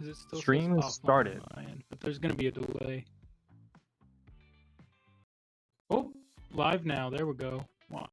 because it still Stream says started. offline on my end, but there's going to be a delay. Oh, live now. There we go. Wow.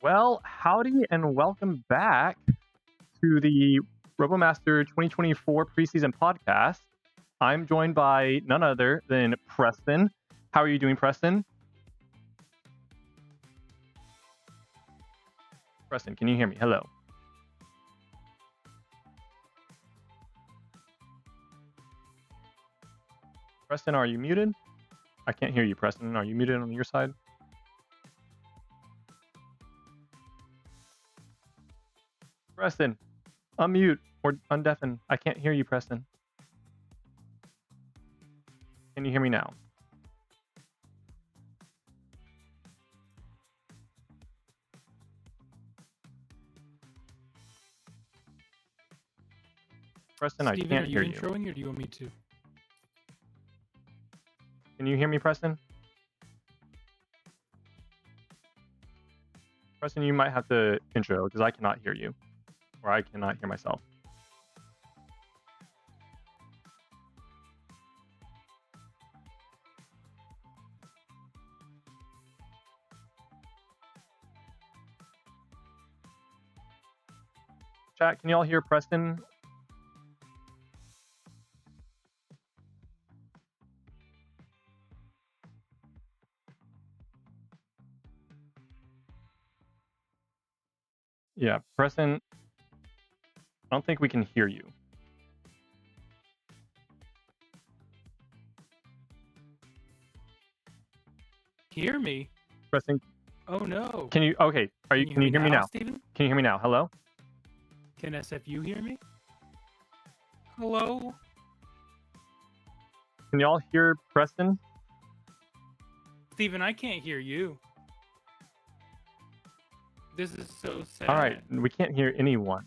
Well, howdy and welcome back to the RoboMaster 2024 preseason podcast. I'm joined by none other than Preston. How are you doing, Preston? Preston, can you hear me? Hello. Preston, are you muted? I can't hear you, Preston. Are you muted on your side? Preston, unmute or undeafen. I can't hear you, Preston. Can you hear me now? Preston, Steven, I can't hear are you you. introing or do you want me to? Can you hear me, Preston? Preston, you might have to intro because I cannot hear you, or I cannot hear myself. Chat, can you all hear Preston? Yeah, Preston, I don't think we can hear you. Hear me? Preston, Oh no. can you? Okay, can you hear me now? Steven? Can you hear me now? Hello? Can SFU hear me? Hello? Can you all hear Preston? Steven, I can't hear you. This is so sad. All right, we can't hear anyone.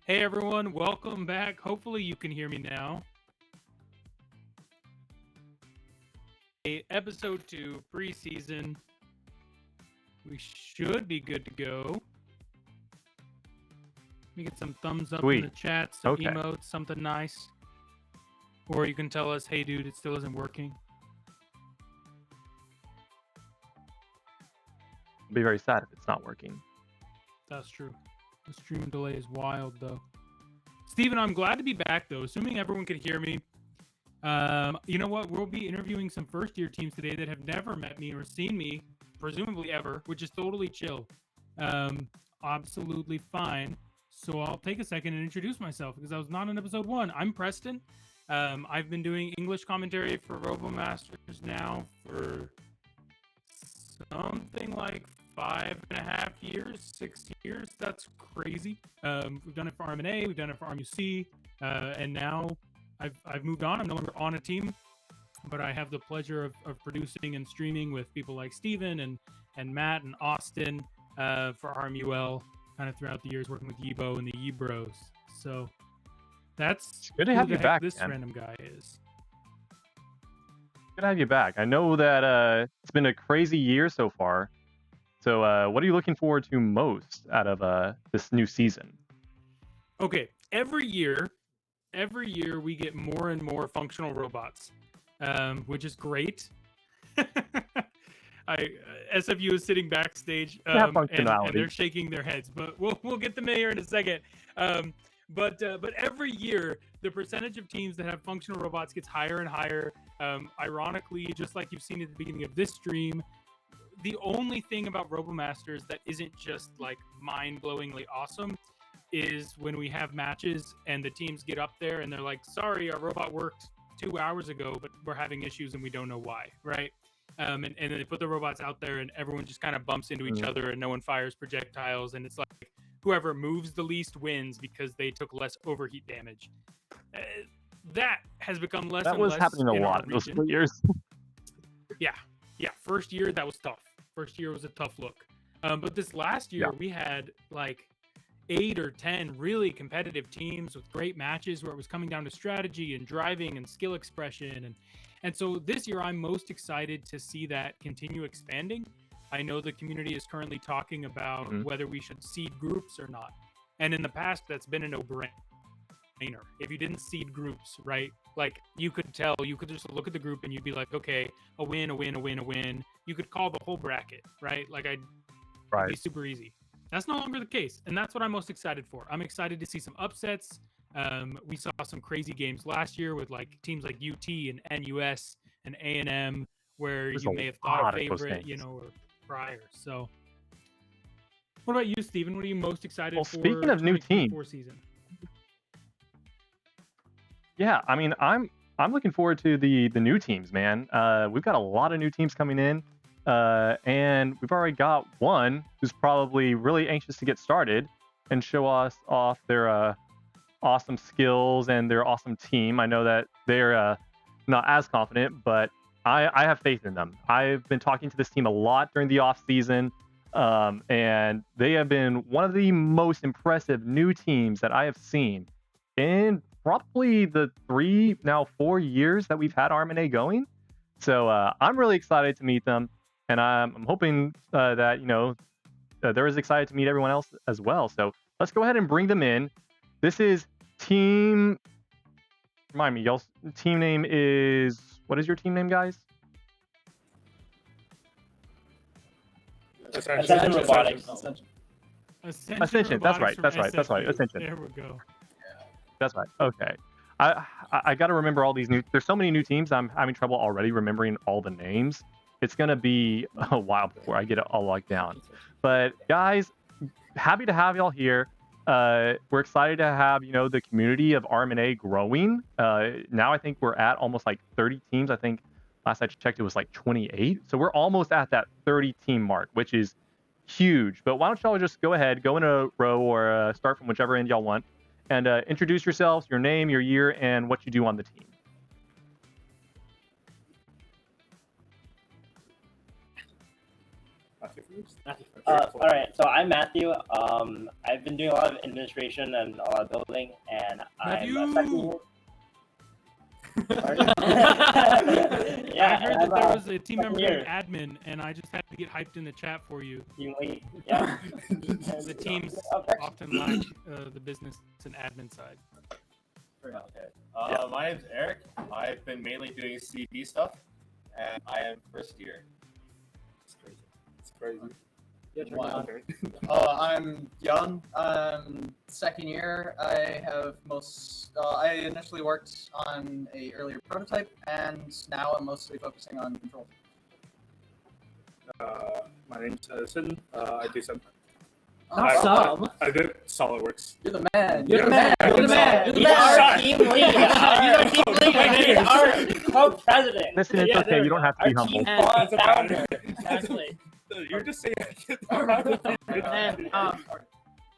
Hey everyone, welcome back. Hopefully you can hear me now. Episode 2, preseason. We should be good to go. Let me get some thumbs up in the chat, some emotes, something nice. Or you can tell us, hey dude, it still isn't working. I'll be very sad if it's not working. That's true. The stream delay is wild, though. Steven, I'm glad to be back, though. Assuming everyone can hear me. You know what? We'll be interviewing some first-year teams today that have never met me or seen me, presumably ever, which is totally chill. Absolutely fine. So I'll take a second and introduce myself because I was not in episode 1. I'm Preston. I've been doing English commentary for RoboMasters now for something like 5.5 years, 6 years. That's crazy. We've done it for RMNA, we've done it for RMUC, and now I've moved on. I'm no longer on a team, but I have the pleasure of producing and streaming with people like Steven and Matt and Austin for RMUL, kind of throughout the years, working with Yibo and the Yibros. So that's good to have you back. This random guy is. Good to have you back. I know that it's been a crazy year so far. So what are you looking forward to most out of this new season? Okay, every year we get more and more functional robots, which is great. SFU is sitting backstage, and they're shaking their heads, but we'll get them in here in a second. But every year, the percentage of teams that have functional robots gets higher and higher. Ironically, just like you've seen at the beginning of this stream, the only thing about RoboMasters that isn't just like mind-blowingly awesome is when we have matches and the teams get up there and they're like, sorry, our robot worked 2 hours ago, but we're having issues and we don't know why, right? And then they put the robots out there and everyone just kind of bumps into each other and no one fires projectiles, and it's like whoever moves the least wins because they took less overheat damage. That has become less and less. That was happening a lot in those 4 years. Yeah, first year that was tough. First year was a tough look. But this last year we had like 8 or 10 really competitive teams with great matches where it was coming down to strategy and driving and skill expression. And so this year I'm most excited to see that continue expanding. I know the community is currently talking about whether we should seed groups or not. And in the past, that's been a no-brainer. If you didn't seed groups, right? Like you could just look at the group and you'd be like, okay, a win, a win, a win, a win. You could call the whole bracket, right? Like it'd be super easy. That's no longer the case. And that's what I'm most excited for. I'm excited to see some upsets. We saw some crazy games last year with like teams like UT and NUS and A&M where you may have thought a favorite, or prior. So what about you, Steven? What are you most excited for? Speaking of new teams, season? Yeah, I mean, I'm looking forward to the new teams, man. We've got a lot of new teams coming in, and we've already got one who's probably really anxious to get started and show us off their awesome skills and their awesome team. I know that they're not as confident, but I have faith in them. I've been talking to this team a lot during the off season, and they have been one of the most impressive new teams that I have seen in probably the 4 years that we've had RMNA going. So I'm really excited to meet them, and I'm hoping that they're as excited to meet everyone else as well. So let's go ahead and bring them in. This is team. Remind me, y'all's team name is. What is your team name, guys? Ascension Robotics. Ascension. That's right. Ascension. There we go. That's right. Okay. I got to remember all these new. There's so many new teams. I'm having trouble already remembering all the names. It's gonna be a while before I get it all locked down. But guys, happy to have y'all here. We're excited to have the community of RMNA growing. Now I think we're at almost like 30 teams. I think last I checked it was like 28. So we're almost at that 30 team mark, which is huge. But why don't y'all just go ahead, go in a row, or start from whichever end y'all want, and introduce yourselves, your name, your year, and what you do on the team. All right, so I'm Matthew. I've been doing a lot of administration and a lot of building, and I'm a second year. I heard that there was a team member year. named admin, and I just had to get hyped in the chat for you. Team lead. Yeah. The teams often lack the business and admin side. Okay. My name's Eric. I've been mainly doing CD stuff, and I am first year. It's crazy. It's crazy. Wow. I'm Young. Second year. I initially worked on a earlier prototype, and now I'm mostly focusing on control. My name's Ascension. I do some. I did SolidWorks. You're the man. You're the man. You're the man. He's our team lead. He's our team lead. He's our co-president. Listen, it's okay. You don't have to be Our humble. team founder. Exactly. You're just saying. And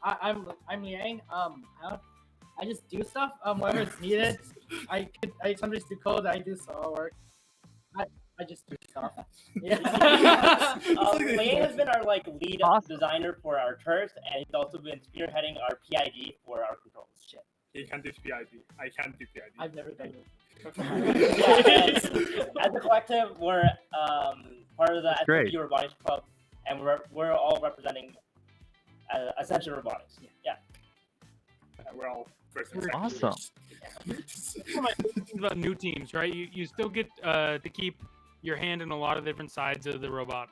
I'm Liang. I just do stuff whenever it's needed. I sometimes do code. I do SolidWorks. I just do stuff. Yeah. Liang has been our lead Awesome. designer for our turfs, and he's also been spearheading our PID for our controls. Shit. He can do PID. I can't do PID. I've never done it. Yeah, as a collective, we're part of the That's great. SFU Robotics Club, and we're all representing Ascension Robotics. Yeah. We're all first and We're second awesome. years. It's about new teams, right? You still get to keep your hand in a lot of different sides of the robot.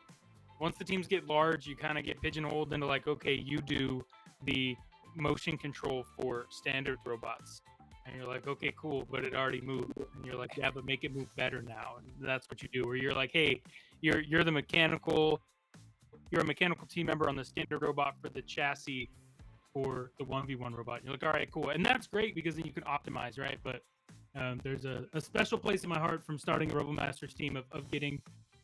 Once the teams get large, you kind of get pigeonholed into okay, you do the motion control for standard robots. And you're like, okay, cool, but it already moved. And you're like, yeah, but make it move better now. And that's what you do. Where you're like, hey, you're a mechanical team member on the standard robot for the chassis for the 1v1 robot. And you're like, all right, cool. And that's great because then you can optimize, right? But there's a special place in my heart from starting a RoboMasters team of getting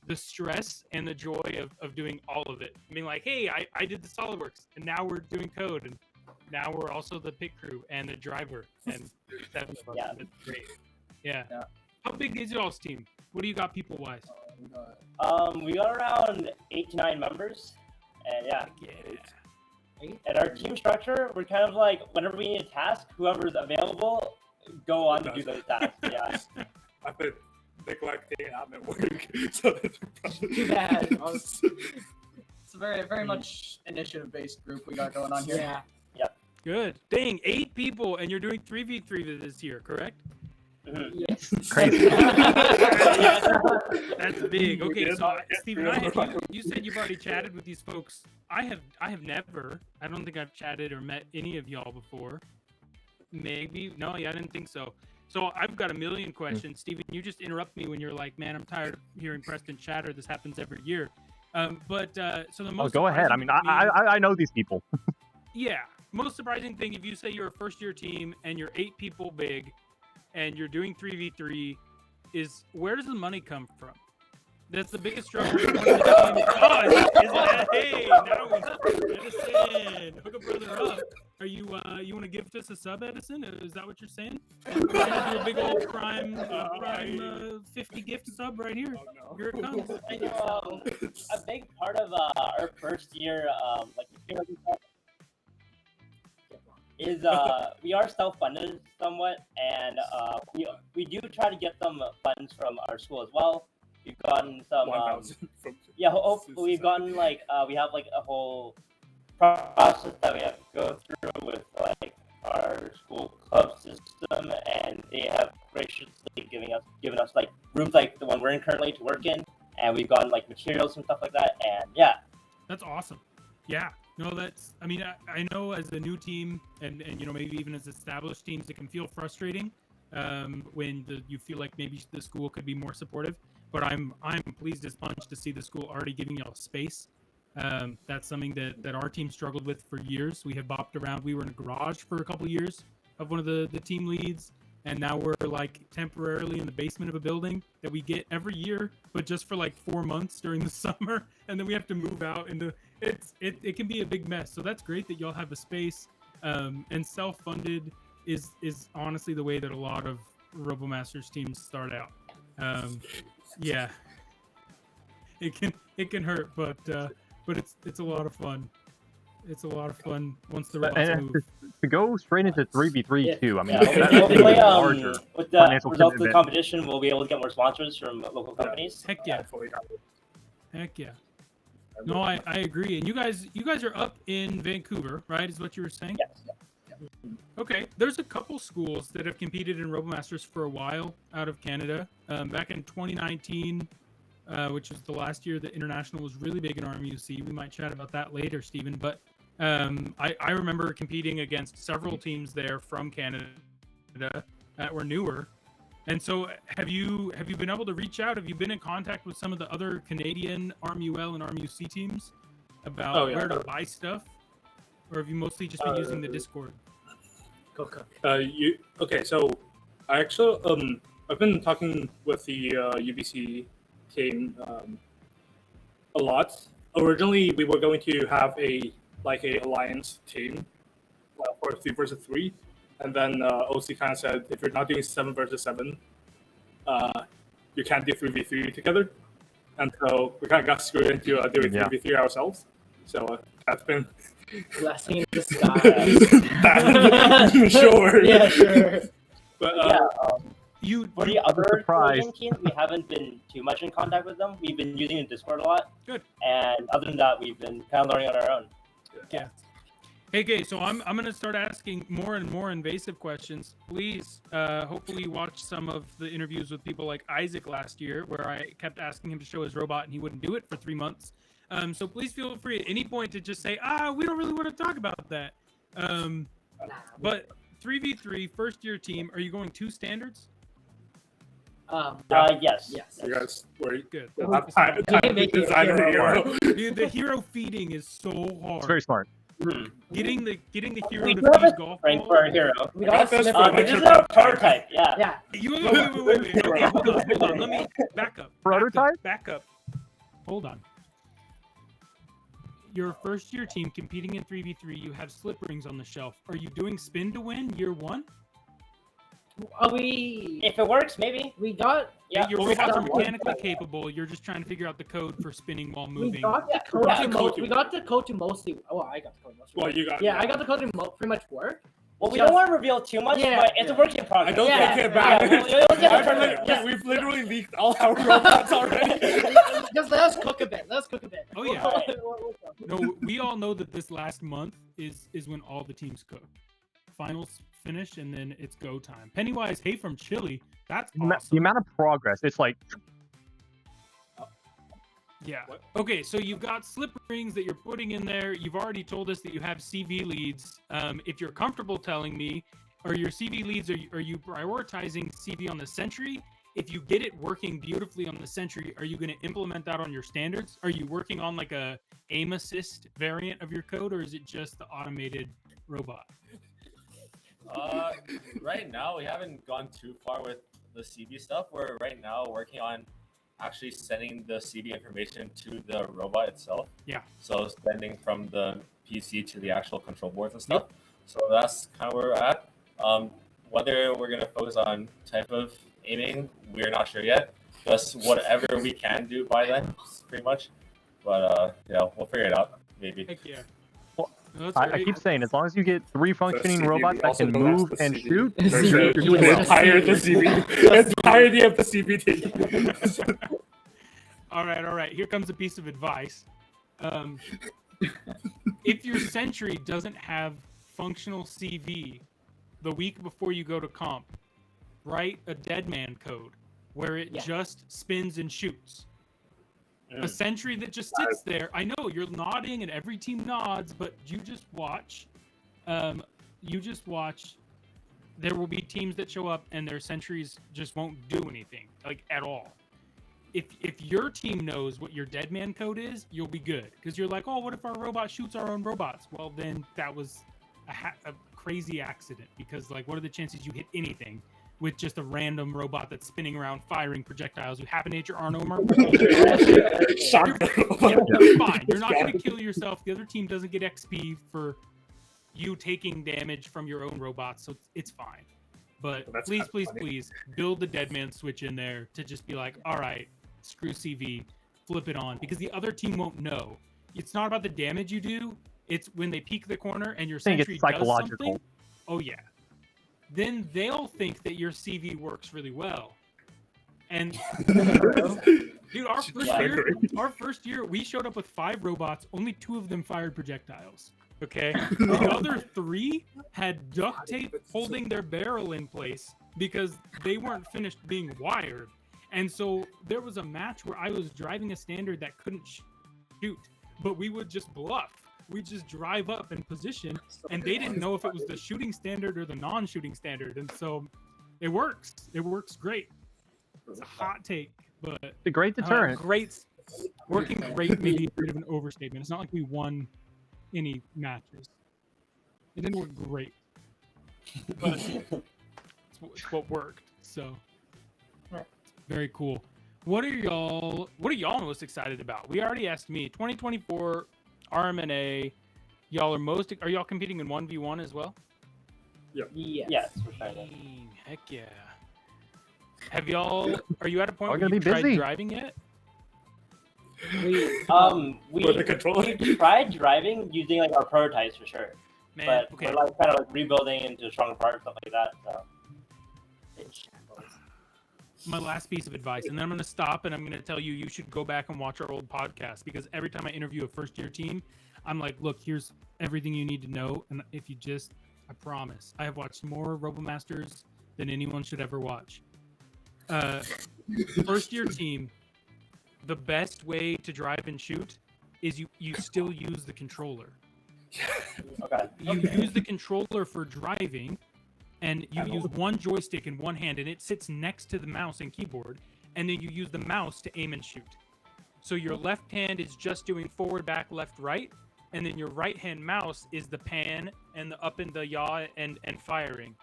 the stress and the joy of doing all of it. I mean, like, hey, I did the SolidWorks, and now we're doing code, and now we're also the pit crew and the driver, and there's 7 of us. Yeah. That's great. Yeah. Yeah. How big is y'all's team? What do you got people-wise? We got around 8 to 9 members, and yeah. And our team structure, we're kind of like, whenever we need a task, whoever's available, go on to do those tasks. Yeah. I've been neglecting admin work. So that's Too bad. It's a very much initiative-based group we got going on here. Yeah. Good. Dang, 8 people, and you're doing 3v3 this year, correct? Mhm. Yes. Crazy. That's big. Okay, did so not get Steven, you said you've already chatted with these folks. I have never. I don't think I've chatted or met any of y'all before. Maybe. No, yeah, I didn't think so. So I've got a million questions. Steven, you just interrupt me when you're like, man, I'm tired of hearing Preston chatter. This happens every year. So the most Go ahead. I mean, I know these people. yeah, most surprising thing, if you say you're a first-year team and you're 8 people big and you're doing 3v3, is where does the money come from? That's the biggest struggle. Oh, is it? Hey, now Edison, hook a brother up. Are you you want to gift us a sub, Edison? Is that what you're saying? Your big old prime 50 gift sub right here. Oh, no. Here it comes. I know, a big part of our first year, is we are self-funded somewhat, and we do try to get some funds from our school as well. We've gotten some, 1,000 from hopefully we've gotten we have a whole process that we have to go through with our school club system, and they have graciously given us rooms like the one we're in currently to work in, and we've gotten materials and stuff like that, and yeah. That's awesome. Yeah. No, I mean, I know as a new team and maybe even as established teams, it can feel frustrating when you feel like maybe the school could be more supportive. But I'm pleased as punch to see the school already giving y'all space. That's something that our team struggled with for years. We have bopped around. We were in a garage for a couple of years of one of the team leads, and now we're temporarily in the basement of a building that we get every year, but just for 4 months during the summer, and then we have to move out into it can be a big mess. So that's great that y'all have a space, and self-funded is honestly the way that a lot of RoboMasters teams start out. Yeah, it can hurt, but but it's a lot of fun. It's a lot of fun once the robots And move. to go straight into 3v3 Yeah. too. I mean, Yeah, that's hopefully, a larger with the financial results of the commitment. competition, we'll be able to get more sponsors from local companies. Heck yeah, Fully got it. heck yeah. No, I agree. And you guys are up in Vancouver, right? Is what you were saying? Yes. Okay. There's a couple schools that have competed in RoboMasters for a while out of Canada. Back in 2019, which was the last year that international was really big in RMUC. We might chat about that later, Stephen. But I remember competing against several teams there from Canada that were newer. And so, have you been able to reach out? Have you been in contact with some of the other Canadian RMUL and RMUC teams about where to buy stuff, or have you mostly just been using the Discord? Okay, so I actually I've been talking with the UBC team a lot. Originally, we were going to have a alliance team for 3 versus 3, and then OC kind of said if you're not doing 7 versus 7, you can't do 3v3 together, and so we kind of got screwed into doing 3v3 ourselves. So that's been Blessing in disguise. sure. Yeah, sure. But For the other surprise. Canadian teams, we haven't been too much in contact with them. We've been using the Discord a lot. Good. And other than that, we've been kind of learning on our own. Yeah. Hey, okay, so I'm gonna start asking more and more invasive questions. Please, hopefully, watch some of the interviews with people like Isaac last year, where I kept asking him to show his robot and he wouldn't do it for 3 months. So please feel free at any point to just say, we don't really want to talk about that. But 3v3 first year team, are you going 2 standards? Yes. Yes. you guys were Good. time to make it design a hero. Dude, the hero feeding is so hard. It's very smart. Getting the hero We to do have feed a golf rank balls. for our hero. We got That's Slippery. fine. This is a prototype, yeah. Yeah. Wait. Okay, hold on. Let me back up. Prototype? Back up. Hold on. Your first year team competing in 3v3, you have slip rings on the shelf. Are you doing spin to win year 1? If it works, maybe. We got Yeah. Your Well, we robots are have- mechanically capable. You're just trying to figure out the code for spinning while moving. we got the code. Yeah, We got the code to mostly. Well, I got the code mostly. Well, you got Yeah, I got the code to pretty much work. Well, we Just- don't want to reveal too much, Yeah, but it's a work in I progress. don't Yeah. take it Yeah, back. we'll get the tournament. Yeah, we've literally leaked all our robots already. Just let us cook a bit. Oh, yeah. No, we all know that this last month is when all the teams cook. Finals finish and then it's go time. Pennywise, hey from Chile. That's The awesome. amount of progress, it's like Yeah. What? Okay, so you've got slip rings that you're putting in there. You've already told us that you have CV leads. If you're comfortable telling me, are your CV leads, are you prioritizing CV on the Sentry? If you get it working beautifully on the Sentry, are you going to implement that on your standards? Are you working on like a aim assist variant of your code, or is it just the automated robot? Right now, we haven't gone too far with the CB stuff. We're right now working on actually sending the CB information to the robot itself. Yeah. So sending from the PC to the actual control boards and stuff. So that's kind of where we're at. Whether we're going to focus on type of aiming, we're not sure yet. Just whatever we can do by then, pretty much. But we'll figure it out, maybe. Heck yeah. Well, No, that's I great. keep saying, as long as you get 3 functioning CB, robots that also can known as move the and CB. shoot, Very you're good. doing The well. entirety of the CB. Entirety of the CB team. All right. Here comes a piece of advice. If your Sentry doesn't have functional CV the week before you go to comp, write a dead man code where it just spins and shoots. A Sentry that just sits there. I know you're nodding and every team nods, but you just watch. There will be teams that show up and their Sentries just won't do anything, like at all. If your team knows what your dead man code is, you'll be good. Because you're like, oh, what if our robot shoots our own robots? Well, then that was a crazy accident. Because, like, what are the chances you hit anything with just a random robot that's spinning around firing projectiles? You happen to hit your arm armor? You're fine. You're not going to kill yourself. The other team doesn't get XP for you taking damage from your own robots, so it's fine. But That's please, kinda please, funny. please build the dead man switch in there to just be like, all right, screw CV, flip it on, because the other team won't know. it's not about the damage you do. It's when they peek the corner and your I think sentry it's does psychological. something. Oh yeah. Then they'll think that your CV works really well. And dude, our first year, we showed up with 5 robots. Only 2 of them fired projectiles. Okay, the other 3 had duct tape holding their barrel in place because they weren't finished being wired. And so there was a match where I was driving a standard that couldn't shoot, but we would just bluff. We just drive up in position, and they didn't know if it was the shooting standard or the non-shooting standard. And so it works. It works great. It's a hot take, but The great deterrent. working great, maybe a bit of an overstatement. It's not like we won any matches. It didn't work great, but it's what worked. So very cool. What are y'all most excited about? We already asked me. 2024 RMNA. Are y'all competing in 1v1 as well? Yes. Yes, for sure. Dang, heck yeah. Are you at a point We're where gonna you be tried busy. driving yet? We With the controller. we tried driving using like our prototypes for sure, Man, but okay. we're like kind of like rebuilding into stronger parts, stuff like that. So My last piece of advice, and then I'm going to stop and I'm going to tell you should go back and watch our old podcast, because every time I interview a first-year team, I'm like, look, here's everything you need to know, and if you just, I promise, I have watched more RoboMasters than anyone should ever watch. First-year team, the best way to drive and shoot is you still use the controller. okay. You use the controller for driving, and you use one joystick in one hand, and it sits next to the mouse and keyboard, and then you use the mouse to aim and shoot. So your left hand is just doing forward, back, left, right, and then your right hand mouse is the pan and the up and the yaw and firing.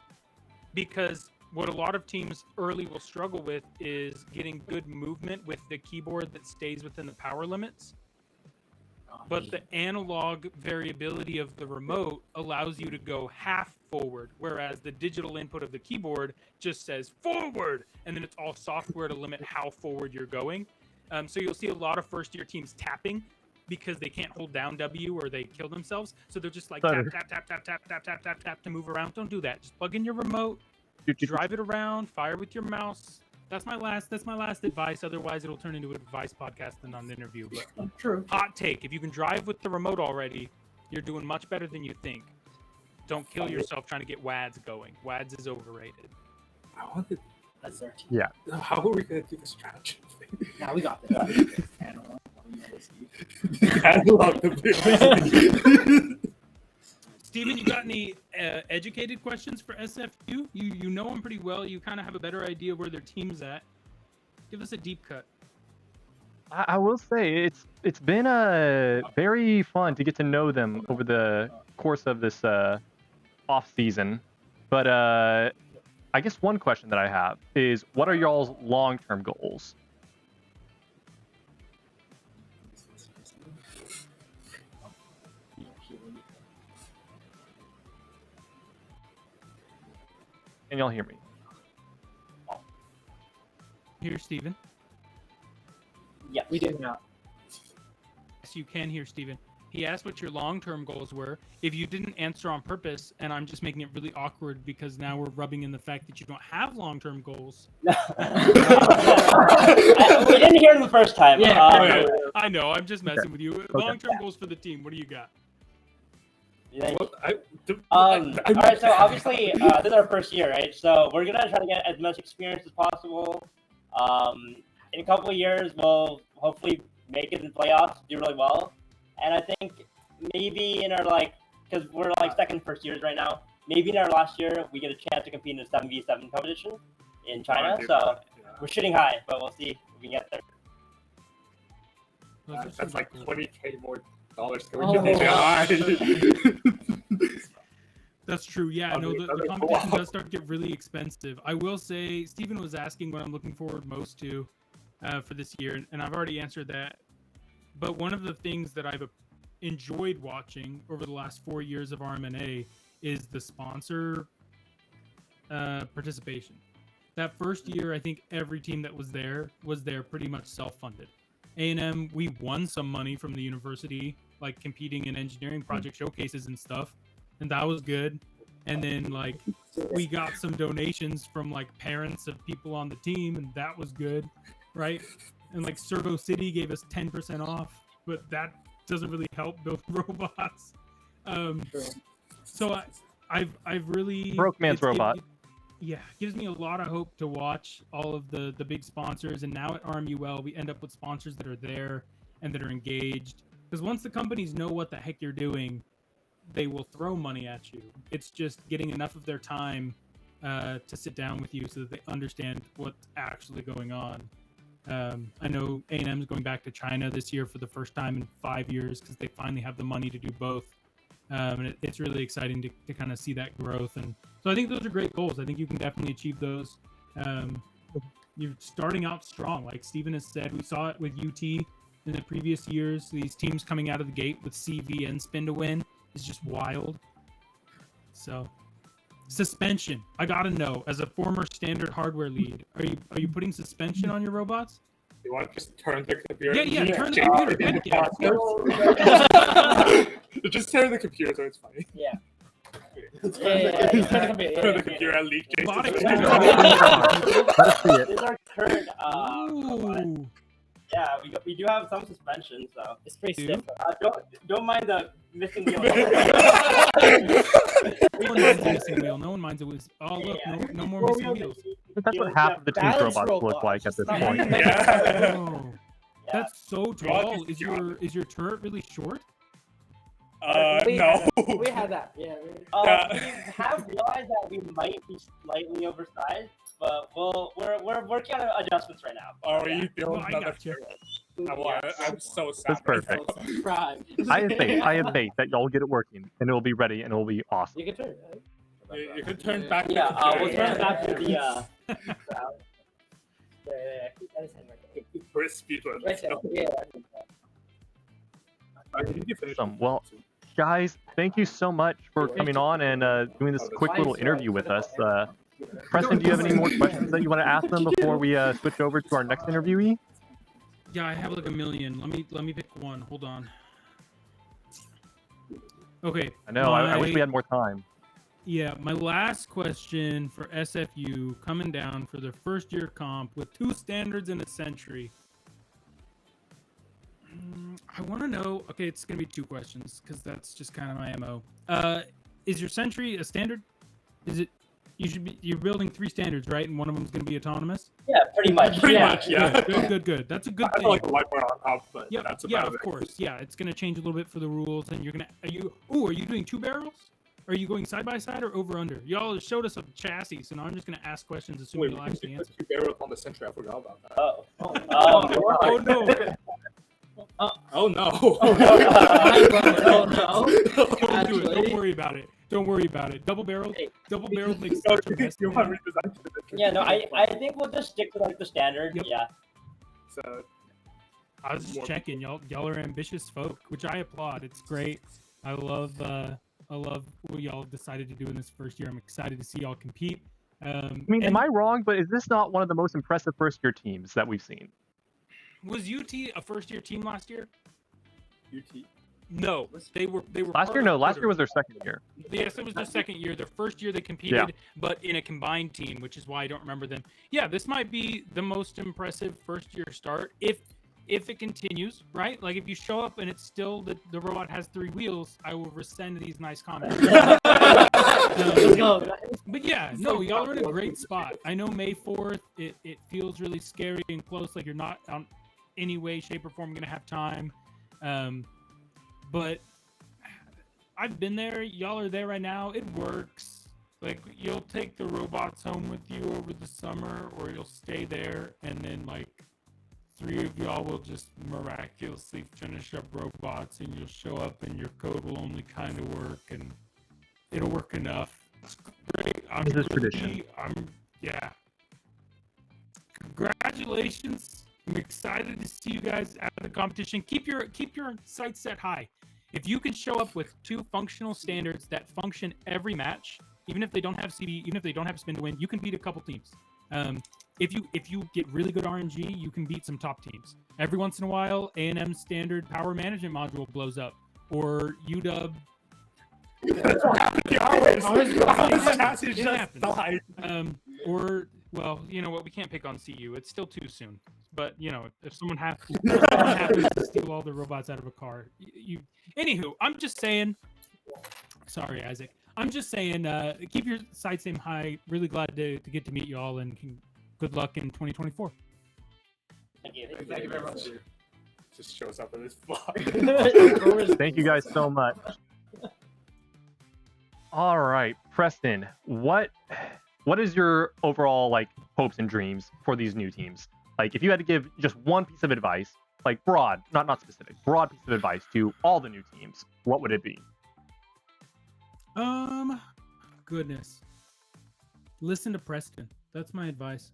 Because what a lot of teams early will struggle with is getting good movement with the keyboard that stays within the power limits. But the analog variability of the remote allows you to go half forward, whereas the digital input of the keyboard just says forward, and then it's all software to limit how forward you're going. So you'll see a lot of first-year teams tapping because they can't hold down W or they kill themselves. So they're just like tap, tap, tap, tap, tap, tap, tap, tap, tap to move around. Don't do that. Just plug in your remote, drive it around, fire with your mouse. That's my last advice. Otherwise, it'll turn into an advice podcast and not an interview. But True. hot take: if you can drive with the remote already, you're doing much better than you think. Don't kill yourself trying to get WADS going. WADS is overrated. I wanted. That's our team. Yeah. How are we gonna do the strategy thing? Now we got this. Analog the Steven, you got any educated questions for SFU? You know them pretty well. You kind of have a better idea where their team's at. Give us a deep cut. I will say it's been very fun to get to know them over the course of this off season. But I guess one question that I have is, what are y'all's long-term goals? Can y'all hear me? Hear Steven? Yes. We did not. Yes, you can hear Steven. He asked what your long-term goals were. If you didn't answer on purpose, and I'm just making it really awkward because now we're rubbing in the fact that you don't have long-term goals. We didn't hear him the first time. Yeah, I know. I'm just messing with you. Long-term goals for the team. What do you got? All right, so obviously this is our first year, right? So we're gonna try to get as much experience as possible. In a couple of years, we'll hopefully make it in playoffs, do really well, and I think maybe in our because we're second first years right now, maybe in our last year we get a chance to compete in a 7v7 competition in China. So we're shooting high, but we'll see if we can get there. That's like $20K more dollars going Oh. to That's true. Yeah, no, the competition does start to get really expensive. I will say, Steven was asking what I'm looking forward most to for this year, and I've already answered that. But one of the things that I've enjoyed watching over the last 4 years of RMNA is the sponsor participation. That first year, I think every team that was there pretty much self-funded. A&M, we won some money from the university, like competing in engineering project showcases and stuff, and that was good. And then like we got some donations from like parents of people on the team, and that was good, right? And like Servo City gave us 10% off, but that doesn't really help build robots. So I've really Broke man's robot. Gives me a lot of hope to watch all of the big sponsors. And now at RMUL, we end up with sponsors that are there and that are engaged. Because once the companies know what the heck you're doing, they will throw money at you. It's just getting enough of their time to sit down with you so that they understand what's actually going on. I know A&M is going back to China this year for the first time in 5 years because they finally have the money to do both. And it's really exciting to kind of see that growth. And so I think those are great goals. I think you can definitely achieve those. You're starting out strong. Like Steven has said, we saw it with UT in the previous years. These teams coming out of the gate with CV and spin to win is just wild. So suspension. I got to know, as a former standard hardware lead, are you putting suspension on your robots? You want to just turn the computer? Yeah, turn the computer. Just turn the computer so it's funny. Yeah. Turn the computer and leak Jason's Robotics. Let's see it. These are current. Ooh. Yeah, we do have some suspension, so It's pretty Dude. stiff. don't mind the missing wheel. No one minds a missing wheel. No one minds it was. Oh look, no more missing wheels. That's what half of the team's Balance robots look robot. like at this Not point. like- Yeah. Oh, Yeah. that's so tall. Is your turret really short? We No. We had that. Yeah. We have realized that we might be slightly oversized, but we're working on adjustments right now. Are you building Well, I another got you. turret? I'm so sad. That's perfect. Prime. I have faith that y'all get it working and it will be ready and it will be awesome. You can turn. Right? You can turn back the Yeah, computer. we'll turn back to the Yeah. That is hand right there. For speed run. Right there. Yeah. Awesome. Well, guys, thank you so much for coming on and doing this quick little interview with us. Preston, do you have any more questions that you want to ask them before we switch over to our next interviewee? Yeah, I have like a million. Let me pick one. Hold on. Okay. I know. I wish we had more time. Yeah, my last question for SFU coming down for their first year comp with 2 standards in a century. I want to know. Okay, it's gonna be 2 questions because that's just kind of my MO. Is your century a standard? Is it? You're building 3 standards, right? And one of them is gonna be autonomous. yeah, pretty much. Pretty yeah. much, yeah. Good. That's a good I thing. like the whiteboard on top, but Yeah, that's yeah, about of it. course. Yeah, it's gonna change a little bit for the rules, and you're gonna. Are you doing 2 barrels? Are you going side by side or over under? Y'all showed us a chassis, so now I'm just gonna ask questions assuming Wait, you'll we actually can answer. put 2 barrels on the century. I forgot about that. Oh. Oh no! Oh no! Oh no. Don't do it. Don't Actually- worry about it. Don't worry about it. Double barrel makes Oh, such a mess. you want to redesign it? Yeah, no, I think we'll just stick to like the standard. Yep. Yeah. So, I was just checking. Y'all are ambitious folk, which I applaud. It's great. I love what y'all decided to do in this first year. I'm excited to see y'all compete. I mean, am I wrong? But is this not one of the most impressive first-year teams that we've seen? Was UT a first-year team last year? UT. No, they were. Last part year, of no. Last Purdue. year was their second year. Yes, it was their second year. Their first year they competed, but in a combined team, which is why I don't remember them. Yeah, this might be the most impressive first year start if it continues, right? Like if you show up and it's still the robot has 3 wheels, I will rescind these nice comments. Let's go. But yeah, no, y'all are in a great spot. I know May 4th, it feels really scary and close, like you're not on any way, shape, or form going to have time. But I've been there. Y'all are there right now. It works. Like you'll take the robots home with you over the summer, or you'll stay there, and then like 3 of y'all will just miraculously finish up robots, and you'll show up, and your code will only kind of work, and it'll work enough. It's great. This is tradition. Yeah. Congratulations. I'm excited to see you guys at the competition. Keep your sights set high. If you can show up with 2 functional standards that function every match, Even if they don't have CB, even if they don't have spin to win, you can beat a couple teams. If you get really good RNG, you can beat some top teams. Every once in a while, A&M standard power management module blows up, or UW. Or well, you know what? We can't pick on CU. It's still too soon. But you know, if someone happens to steal all the robots out of a car, Anywho, I'm just saying. Sorry, Isaac. I'm just saying. Keep your sights aim high. Really glad to get to meet you all, and good luck in 2024. Thank you. Thank you very much. Just shows up in this vlog. Thank you guys so much. All right, Preston, what is your overall like hopes and dreams for these new teams? Like, if you had to give just one piece of advice, like broad, not specific, broad piece of advice to all the new teams, what would it be? Goodness. Listen to Preston. That's my advice.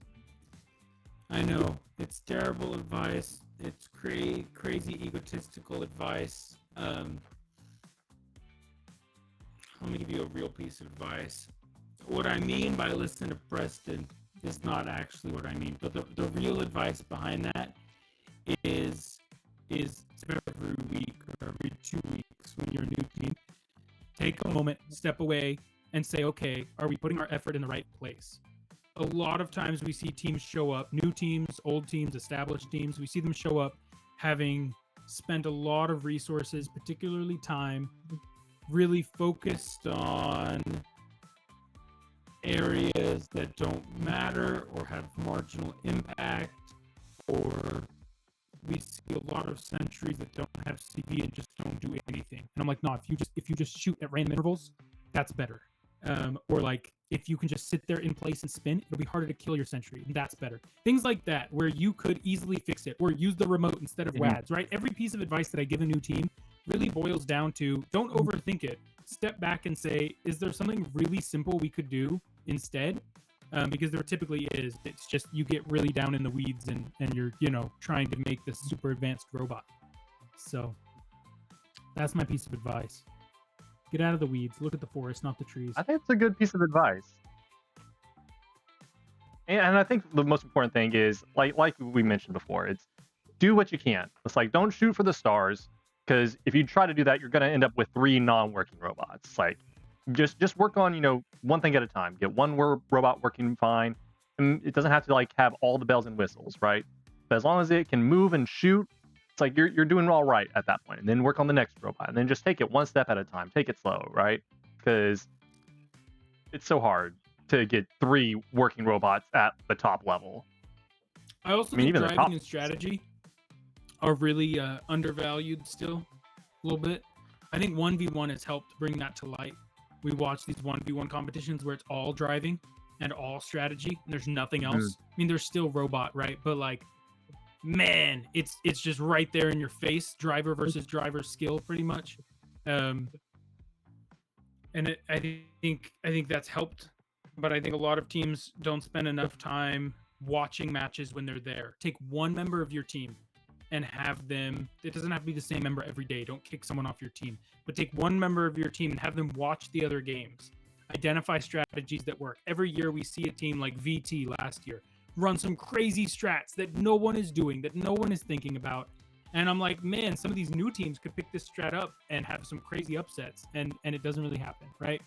I know it's terrible advice. It's crazy egotistical advice. Let me give you a real piece of advice. What I mean by listen to Preston is not actually what I mean, but the real advice behind that is every week or every 2 weeks when you're a new team, take a moment, step away, and say, okay, are we putting our effort in the right place? A lot of times we see teams show up, new teams, old teams, established teams, we see them show up having spent a lot of resources, particularly time, really focused on areas that don't matter or have marginal impact, or we see a lot of sentries that don't have CV and just don't do anything. And I'm like, no, if you just shoot at random intervals, that's better. Or like if you can just sit there in place and spin, it'll be harder to kill your sentry, and that's better. Things like that, where you could easily fix it, or use the remote instead of WADs, right? Every piece of advice that I give a new team really boils down to, don't overthink it. Step back and say, is there something really simple we could do instead? Because there typically is. It's just you get really down in the weeds and you're, trying to make this super advanced robot. So that's my piece of advice. Get out of the weeds. Look at the forest, not the trees. I think it's a good piece of advice. And I think the most important thing is, like we mentioned before, it's do what you can. It's like, don't shoot for the stars, because if you try to do that, you're going to end up with 3 non-working robots. Like, just work on, one thing at a time. Get one robot working fine. And it doesn't have to like have all the bells and whistles, right? But as long as it can move and shoot, it's like you're doing all right at that point. And then work on the next robot, and then just take it one step at a time. Take it slow, right? Because it's so hard to get 3 working robots at the top level. I also think driving and strategy are really undervalued still a little bit. I think 1v1 has helped bring that to light. We watch these 1v1 competitions where it's all driving and all strategy, and there's nothing else. I mean, there's still robot, right? But like, man, it's just right there in your face, driver versus driver skill, pretty much. I think that's helped, but I think a lot of teams don't spend enough time watching matches when they're there. Take one member of your team and have them, it doesn't have to be the same member every day. Don't kick someone off your team, but take one member of your team and have them watch the other games. Identify strategies that work. Every year we see a team like VT last year run some crazy strats that no one is doing, that no one is thinking about. And I'm like, man, some of these new teams could pick this strat up and have some crazy upsets, and it doesn't really happen, right?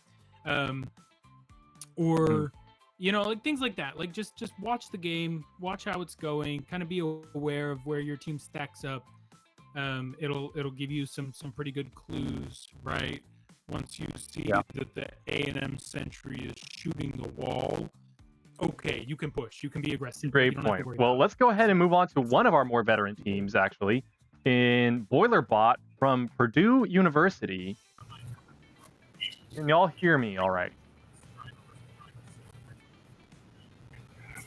Like things like that. Like just watch the game, watch how it's going, kind of be aware of where your team stacks up. It'll give you some pretty good clues, right? Once you see that the A&M sentry is shooting the wall, okay, you can push, you can be aggressive. Great point. Well, let's go ahead and move on to one of our more veteran teams, actually, in BoilerBot from Purdue University. Can y'all hear me all right?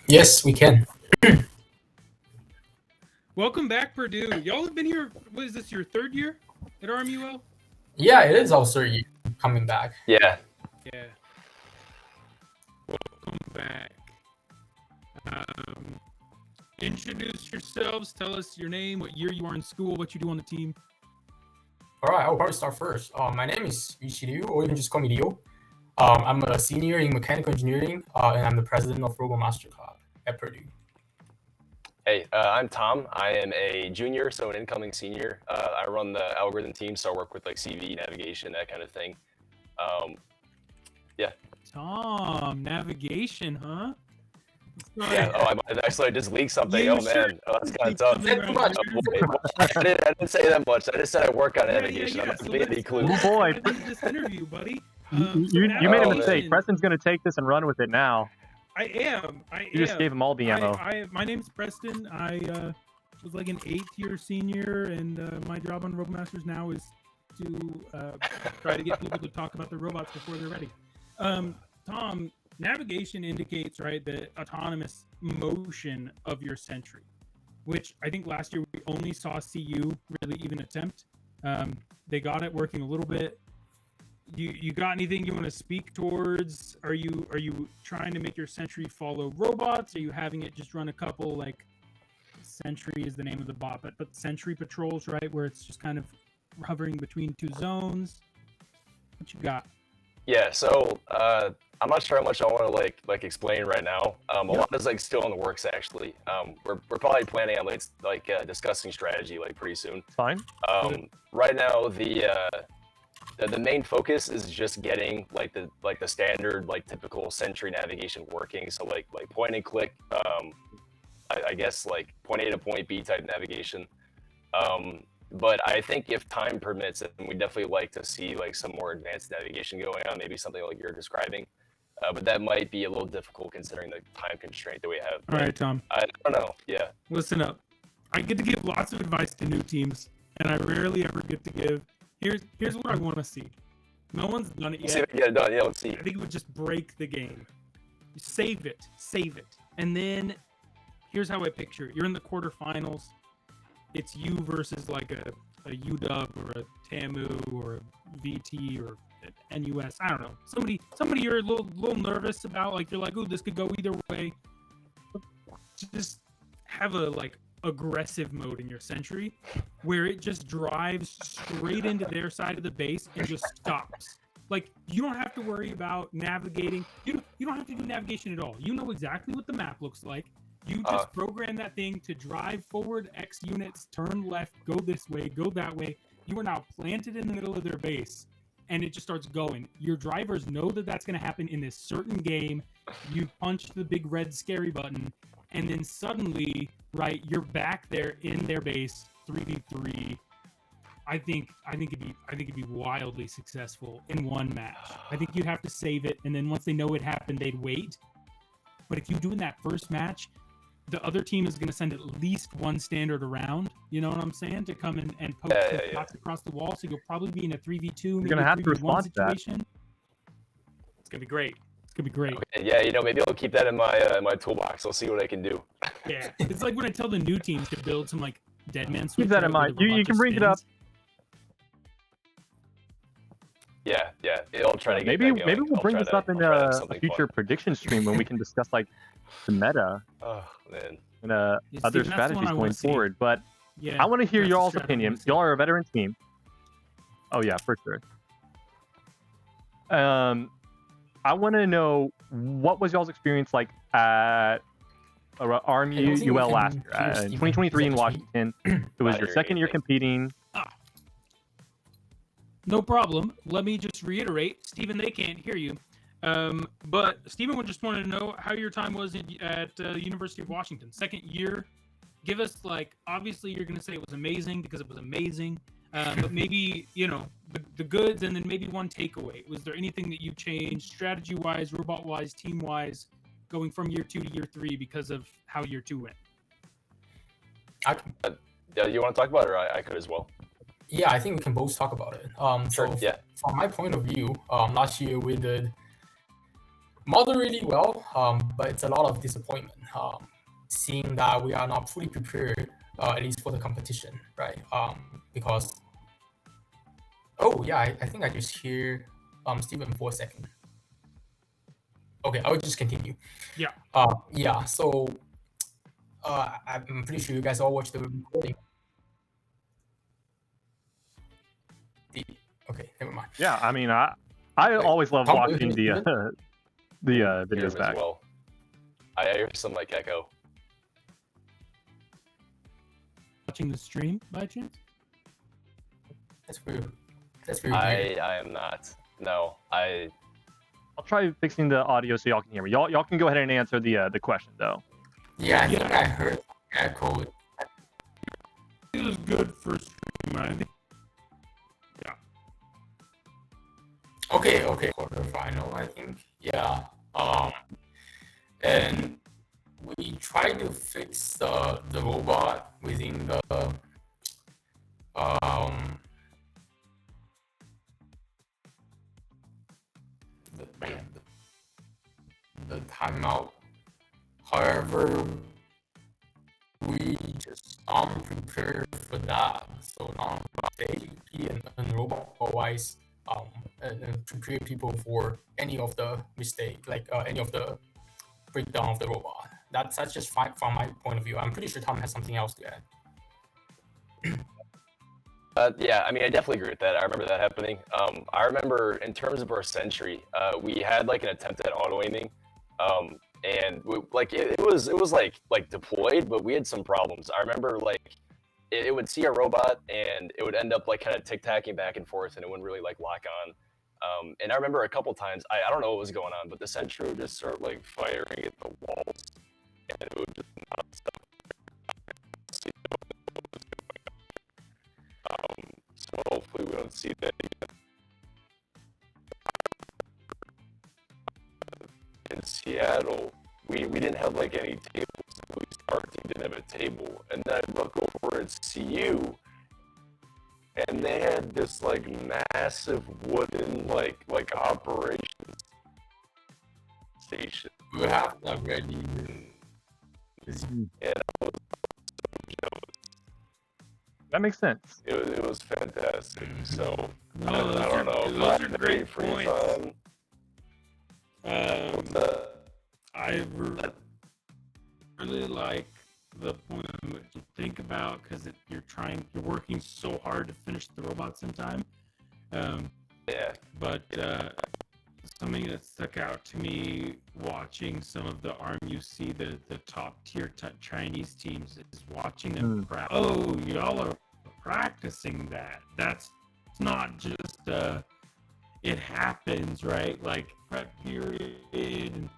Yes, we can. Welcome back, Purdue. Y'all have been here, what is this, your 3rd year at RMUL? Yeah, it is also you coming back. Yeah. Yeah. Welcome back. Introduce yourselves. Tell us your name, what year you are in school, what you do on the team. All right, I'll probably start first. My name is Ichiryu, or you can just call me Rio. I'm a senior in mechanical engineering, and I'm the president of RoboMaster Club at Purdue. Hey, I'm Tom. I am a junior, so an incoming senior. I run the algorithm team, so I work with like CV, navigation, that kind of thing. Yeah. Tom, navigation, huh? Yeah. Oh, I just leaked something. You Oh sure man, oh, that's kind of leaked tough. something right there? I didn't say that much. I just said I work on Yeah, navigation. I'm not So giving any let's clues. Oh, boy. dive into this interview, buddy. You made a Oh, mistake. man. Preston's going to take this and run with it now. I am. You just gave him all the ammo. My name's Preston. I was like an 8th year senior, and my job on RoboMasters now is to try to get people to talk about the robots before they're ready. Tom, navigation indicates, right, the autonomous motion of your Sentry, which I think last year we only saw CU really even attempt. They got it working a little bit. You got anything you want to speak towards? Are you trying to make your Sentry follow robots? Are you having it just run a couple, like, Sentry is the name of the bot, but Sentry patrols, right, where it's just kind of hovering between two zones? What you got? Yeah, so I'm not sure how much I want to like explain right now. A lot is like still in the works actually. We're probably planning on like discussing strategy like pretty soon. Fine. Right now the main focus is just getting like the standard like typical Sentry navigation working. So like point and click. I guess like point A to point B type navigation. But I think if time permits it, we definitely like to see like some more advanced navigation going on, maybe something like you're describing. But that might be a little difficult considering the time constraint that we have. All right, Tom. I don't know. Yeah. Listen up. I get to give lots of advice to new teams, and I rarely ever get to give. Here's what I want to see. No one's done it yet. See if we can get it done. Yeah, let's see. I think it would just break the game. Save it, and then here's how I picture it. You're in the quarterfinals. It's you versus like a UW or a TAMU or a VT or an NUS. I don't know. Somebody you're a little nervous about. Like you're like, ooh, this could go either way. Just have a like aggressive mode in your Sentry where it just drives straight into their side of the base and just stops. Like you don't have to worry about navigating. You don't have to do navigation at all. You know exactly what the map looks like. You just program that thing to drive forward X units, turn left, go this way, go that way. You are now planted in the middle of their base, and it just starts going. Your drivers know that that's going to happen in this certain game. You punch the big red scary button, and then suddenly, right, you're back there in their base, 3v3. I think it'd be wildly successful in one match. I think you'd have to save it, and then once they know it happened, they'd wait. But if you do in that first match, the other team is going to send at least one standard around, you know what I'm saying, to come and poke shots across the wall. So you'll probably be in a 3v2, maybe You're going to have to 3v1 respond to that. situation. It's going to be great. Okay, yeah, maybe I'll keep that in my toolbox. I'll see what I can do. Yeah, it's like when I tell the new teams to build some like Deadman switch. Keep that in mind. You can bring it up. Yeah, I'll try to get maybe that going. we'll bring this up in a future prediction stream when we can discuss like the meta man. and other strategies going forward. But yeah, I want to hear that's y'all's the strategy I opinion. wanna see. Y'all are a veteran team. Oh yeah, for sure. I want to know what was y'all's experience like at RMU UL last year, in 2023 in Washington. It was your second year competing. No problem. Let me just reiterate, Stephen, they can't hear you. But Stephen just wanted to know how your time was at University of Washington. Second year. Give us, like, obviously you're going to say it was amazing because it was amazing. But maybe, the goods and then maybe one takeaway. Was there anything that you changed strategy-wise, robot-wise, team-wise, going from year 2 to year 3 because of how year 2 went? Yeah, you want to talk about it, or I could as well? Yeah, I think we can both talk about it. Sure, So yeah. from my point of view, last year we did moderately well, but it's a lot of disappointment, seeing that we are not fully prepared, at least for the competition, right? Because, I think I just hear Stephen for a second. Okay, I'll just continue. Yeah. So I'm pretty sure you guys all watched the recording. Okay, never mind. Yeah, I mean, I Wait, always love Tom, watching the even- videos Hear him back. as well. I hear some like echo. Watching the stream by chance? That's weird. That's very weird. I am not. No, I'll try fixing the audio so y'all can hear me. Y'all can go ahead and answer the question though. Yeah, I think I heard echo. It was good for stream. I think. Yeah. Okay, quarterfinal, I think. Yeah. And we tried to fix the robot within the the timeout. However, we just prepared for that. So now AGP and robot wise, and prepare people for any of the mistake, like any of the breakdown of the robot. That's just fine from my point of view. I'm pretty sure Tom has something else to add. yeah, I mean, I definitely agree with that. I remember that happening. I remember in terms of our sentry, we had like an attempt at auto aiming, and it was like deployed, but we had some problems. I remember like it would see a robot and it would end up like kind of tic-tacking back and forth, and it wouldn't really like lock on. And I remember a couple times, I don't know what was going on, but the sentry would just start like firing at the walls, and it would just not stop. So hopefully we don't see that again. In Seattle, we didn't have like any tables. At least our team didn't have a table. And then I look over at CU, and they had this like massive wooden like operations station. We have that ready. And I was so jealous. That makes sense. It was fantastic. So No, I don't know. those are great points. On, I really like the point that you think about, because you're working so hard to finish the robots in time. yeah. But something that stuck out to me watching some of the RMUC, the top tier Chinese teams, is watching them practice. Oh, y'all are practicing that. That's not just it happens, right? Like prep period, and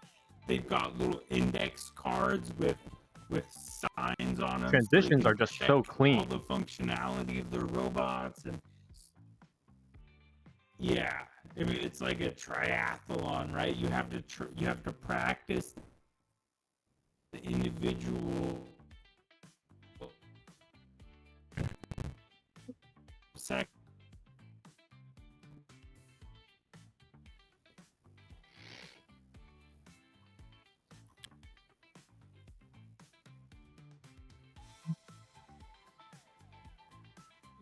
they've got little index cards with signs on them. Transitions are just so clean. All the functionality of the robots, and yeah, I mean it's like a triathlon, right? You have to practice the individual sec.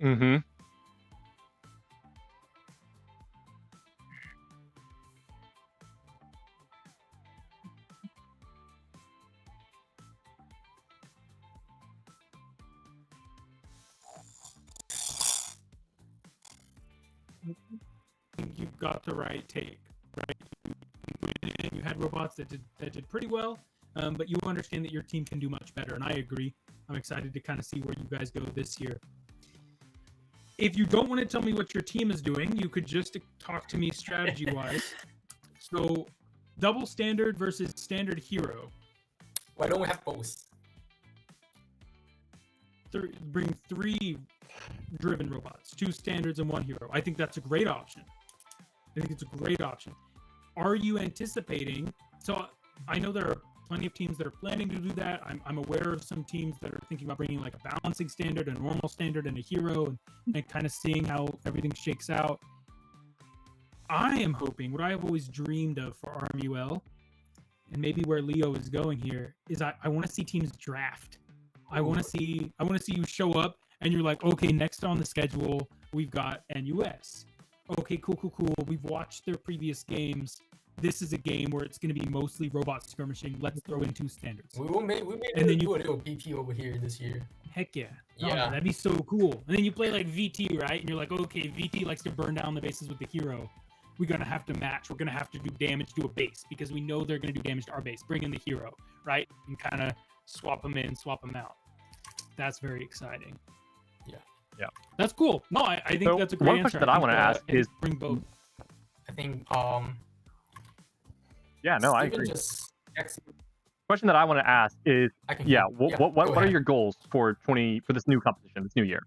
Mm-hmm. You've got the right take, right? You had robots that did pretty well, but you understand that your team can do much better, and I agree. I'm excited to kind of see where you guys go this year. If you don't want to tell me what your team is doing, you could just talk to me strategy-wise. So, double standard versus standard hero. Why don't we have both? Bring 3 driven robots, 2 standards and 1 hero. I think that's a great option. I think it's a great option. Are you anticipating? So I know there are plenty of teams that are planning to do that. I'm aware of some teams that are thinking about bringing like a balancing standard, a normal standard, and a hero, and kind of seeing how everything shakes out. I am hoping, what I have always dreamed of for RMUL, and maybe where Leo is going here, is I want to see teams draft. I want to see you show up and you're like, okay, next on the schedule we've got NUS. Okay, cool. We've watched their previous games. This is a game where it's going to be mostly robot skirmishing. Let's throw in 2 standards. We made And then do a little BP over here this year. Heck yeah. Yeah. Oh, that'd be so cool. And then you play like VT, right? And you're like, okay, VT likes to burn down the bases with the hero. we're going to have to match. We're going to have to do damage to a base because we know they're going to do damage to our base. Bring in the hero, right? And kind of swap them in, swap them out. That's very exciting. Yeah. That's cool. No, I think So that's a great one answer. question that I want to ask is, bring both. I think yeah, no, I Steven agree. just Question that I want to ask is, I can yeah, go what are ahead. your goals for this new competition, this new year?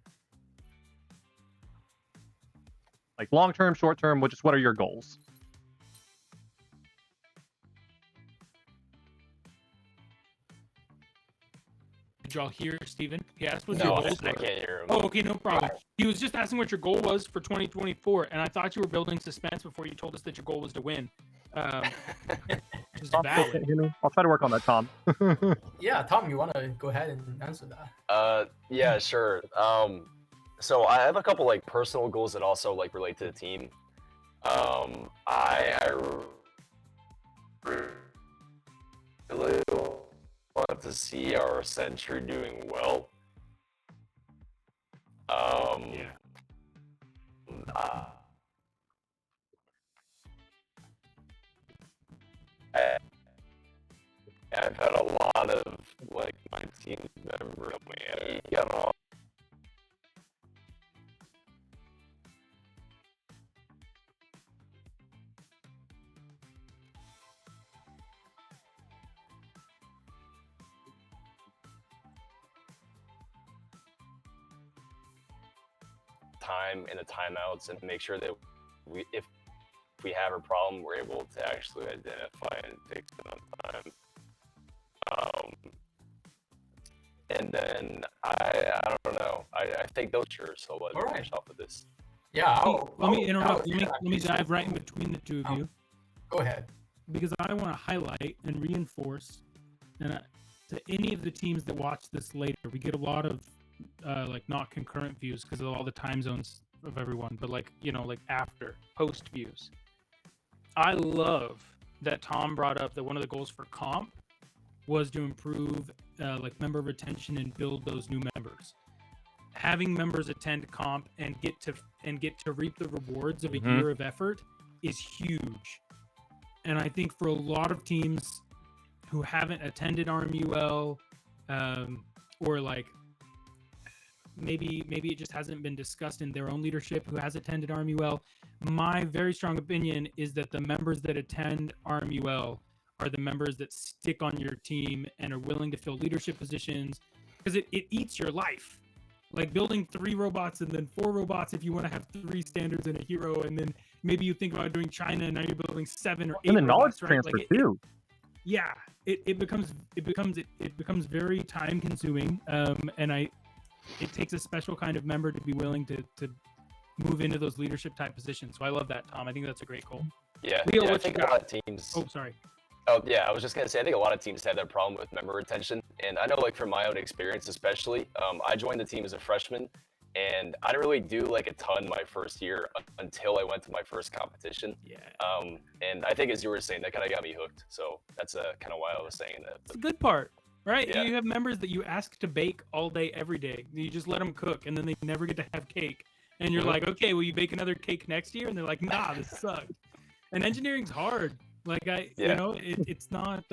Like long term, short term, what are your goals? Did y'all hear Steven? He asked what No, your I goals were. can't hear him. Oh, okay, no problem. He was just asking what your goal was for 2024, and I thought you were building suspense before you told us that your goal was to win. Just Tom, valid. can you hear me? I'll try to work on that, Tom. Yeah, Tom, you want to go ahead and answer that? Yeah, sure. So I have a couple like personal goals that also like relate to the team. I really want to see our Ascension doing well. Yeah. I've had a lot of like my team members get on. Time and the timeouts and make sure that if we have a problem, we're able to actually identify and fix it on time. And then I don't know. I think those sure. So let's finish off with this. Yeah. Let me interrupt. Let me dive right in between the two of you. Go ahead. Because I want to highlight and reinforce, and to any of the teams that watch this later, we get a lot of like not concurrent views because of all the time zones of everyone, but like like after post views. I love that Tom brought up that one of the goals for comp was to improve like member retention and build those new members. Having members attend comp and get to reap the rewards of a year of effort is huge. And I think for a lot of teams who haven't attended RMUL, or like maybe it just hasn't been discussed in their own leadership who has attended RMUL, my very strong opinion is that the members that attend RMUL are the members that stick on your team and are willing to fill leadership positions, because it eats your life. Like building 3 robots and then 4 robots if you want to have 3 standards and a hero, and then maybe you think about doing China and now you're building 7 or 8 And the knowledge robots, right? transfer Like too. Yeah, it becomes very time consuming, and it takes a special kind of member to be willing to move into those leadership type positions. So I love that, Tom. I think that's a great goal. Yeah, Leo, I what think you a got? lot of teams. Oh, sorry. Oh yeah, I was just gonna say I think a lot of teams have that problem with member retention, and I know like from my own experience especially, I joined the team as a freshman, and I didn't really do like a ton my first year until I went to my first competition. Yeah. And I think as you were saying, that kind of got me hooked. So that's kind of why I was saying that. It's the good part, right? Yeah. You have members that you ask to bake all day, every day. You just let them cook, and then they never get to have cake. And you're like, okay, will you bake another cake next year? And they're like, nah, this sucked. And engineering's hard. Like it's not